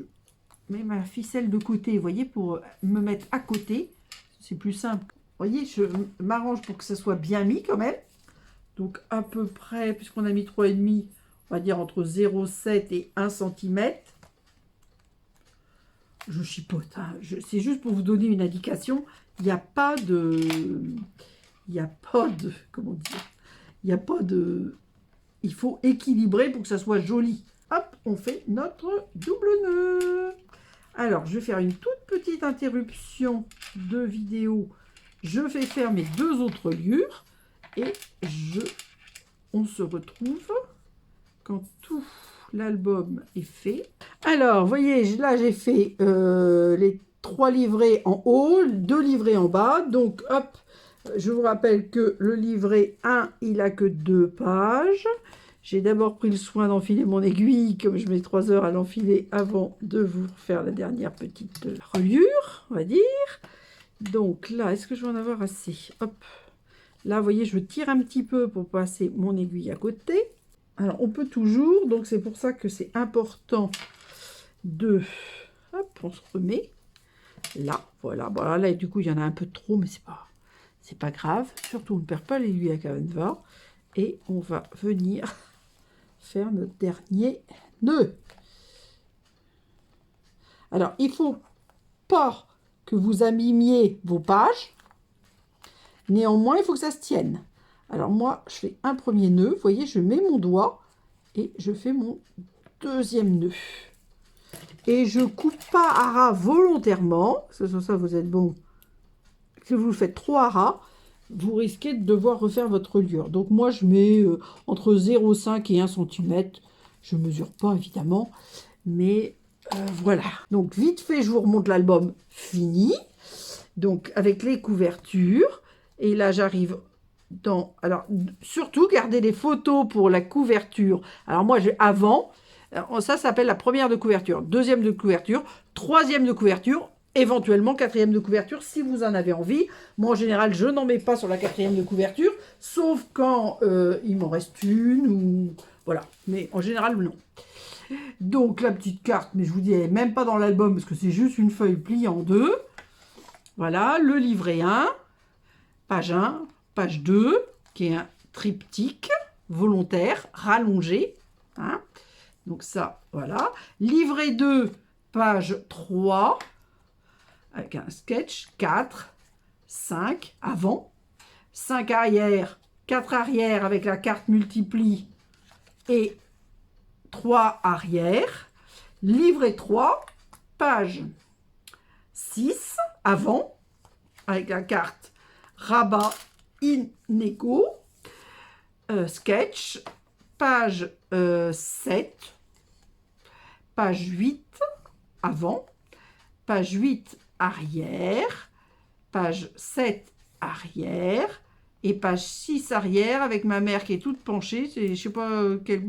mets ma ficelle de côté, vous voyez, pour me mettre à côté. C'est plus simple. Vous voyez, je m'arrange pour que ça soit bien mis quand même. Donc, à peu près, puisqu'on a mis 3,5, on va dire entre 0,7 et 1 cm. Je chipote. Hein. C'est juste pour vous donner une indication. Il n'y a pas de... comment dire, il n'y a pas de, il faut équilibrer pour que ça soit joli. Hop, on fait notre double nœud. Alors, je vais faire une toute petite interruption de vidéo. Je vais faire mes 2 autres liures et on se retrouve quand tout l'album est fait. Alors, vous voyez, là, j'ai fait les 3 livrets en haut, 2 livrets en bas. Donc, hop, je vous rappelle que le livret 1, il n'a que 2 pages. J'ai d'abord pris le soin d'enfiler mon aiguille, comme je mets 3 heures à l'enfiler avant de vous faire la dernière petite reliure, on va dire. Donc là, est-ce que je vais en avoir assez? Hop. Là, vous voyez, je tire un petit peu pour passer mon aiguille à côté. Alors, on peut toujours, donc c'est pour ça que c'est important de... Hop, on se remet. Là, voilà. Bon, là, du coup, il y en a un peu trop, mais c'est pas grave. Surtout, on ne perd pas l'aiguille à Canva. Et on va venir faire notre dernier nœud. Alors, il ne faut pas que vous abîmiez vos pages. Néanmoins, il faut que ça se tienne. Alors, moi, je fais un premier nœud. Vous voyez, je mets mon doigt et je fais mon deuxième nœud. Et je coupe pas à ras volontairement. Parce que sur ça, vous êtes bon. Si vous le faites trop à ras, vous risquez de devoir refaire votre reliure. Donc moi, je mets entre 0,5 et 1 cm. Je ne mesure pas, évidemment. Mais voilà. Donc vite fait, je vous remonte l'album fini. Donc avec les couvertures. Et là, j'arrive dans... Alors, surtout, gardez les photos pour la couverture. Alors moi, j'ai avant... Ça s'appelle la première de couverture. Deuxième de couverture. Troisième de couverture. Éventuellement 4e de couverture si vous en avez envie. Moi en général je n'en mets pas sur la 4e de couverture, sauf quand il m'en reste une ou voilà, mais en général non. Donc la petite carte, mais je vous dis elle n'est même pas dans l'album parce que c'est juste une feuille pliée en 2. Voilà, le livret 1, page 1, page 2, qui est un triptyque volontaire, rallongé. Hein. Donc ça, voilà. Livret 2, page 3. Avec un sketch, 4, 5 avant, 5 arrière, 4 arrière avec la carte multiplie et 3 arrière. Livret 3, page 6 avant, avec la carte rabat in égo. sketch, page 7, page 8 avant, page 8 arrière, page 7 arrière et page 6 arrière avec ma mère qui est toute penchée. Je sais pas quelle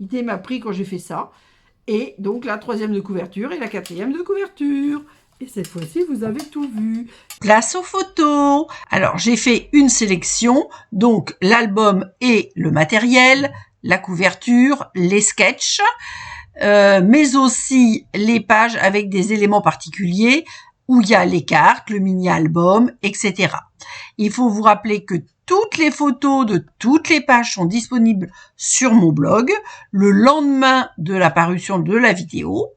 idée m'a pris quand j'ai fait ça. Et donc la 3e de couverture et la 4e de couverture. Et cette fois-ci, vous avez tout vu. Place aux photos. Alors, j'ai fait une sélection, donc l'album et le matériel, la couverture, les sketchs, mais aussi les pages avec des éléments particuliers où il y a les cartes, le mini-album, etc. Il faut vous rappeler que toutes les photos de toutes les pages sont disponibles sur mon blog le lendemain de la parution de la vidéo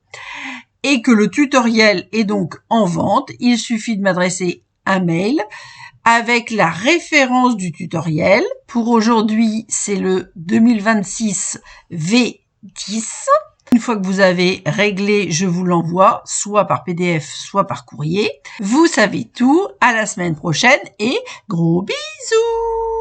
et que le tutoriel est donc en vente. Il suffit de m'adresser un mail avec la référence du tutoriel. Pour aujourd'hui, c'est le 2026 V10. Une fois que vous avez réglé, je vous l'envoie, soit par PDF, soit par courrier. Vous savez tout. À la semaine prochaine et gros bisous!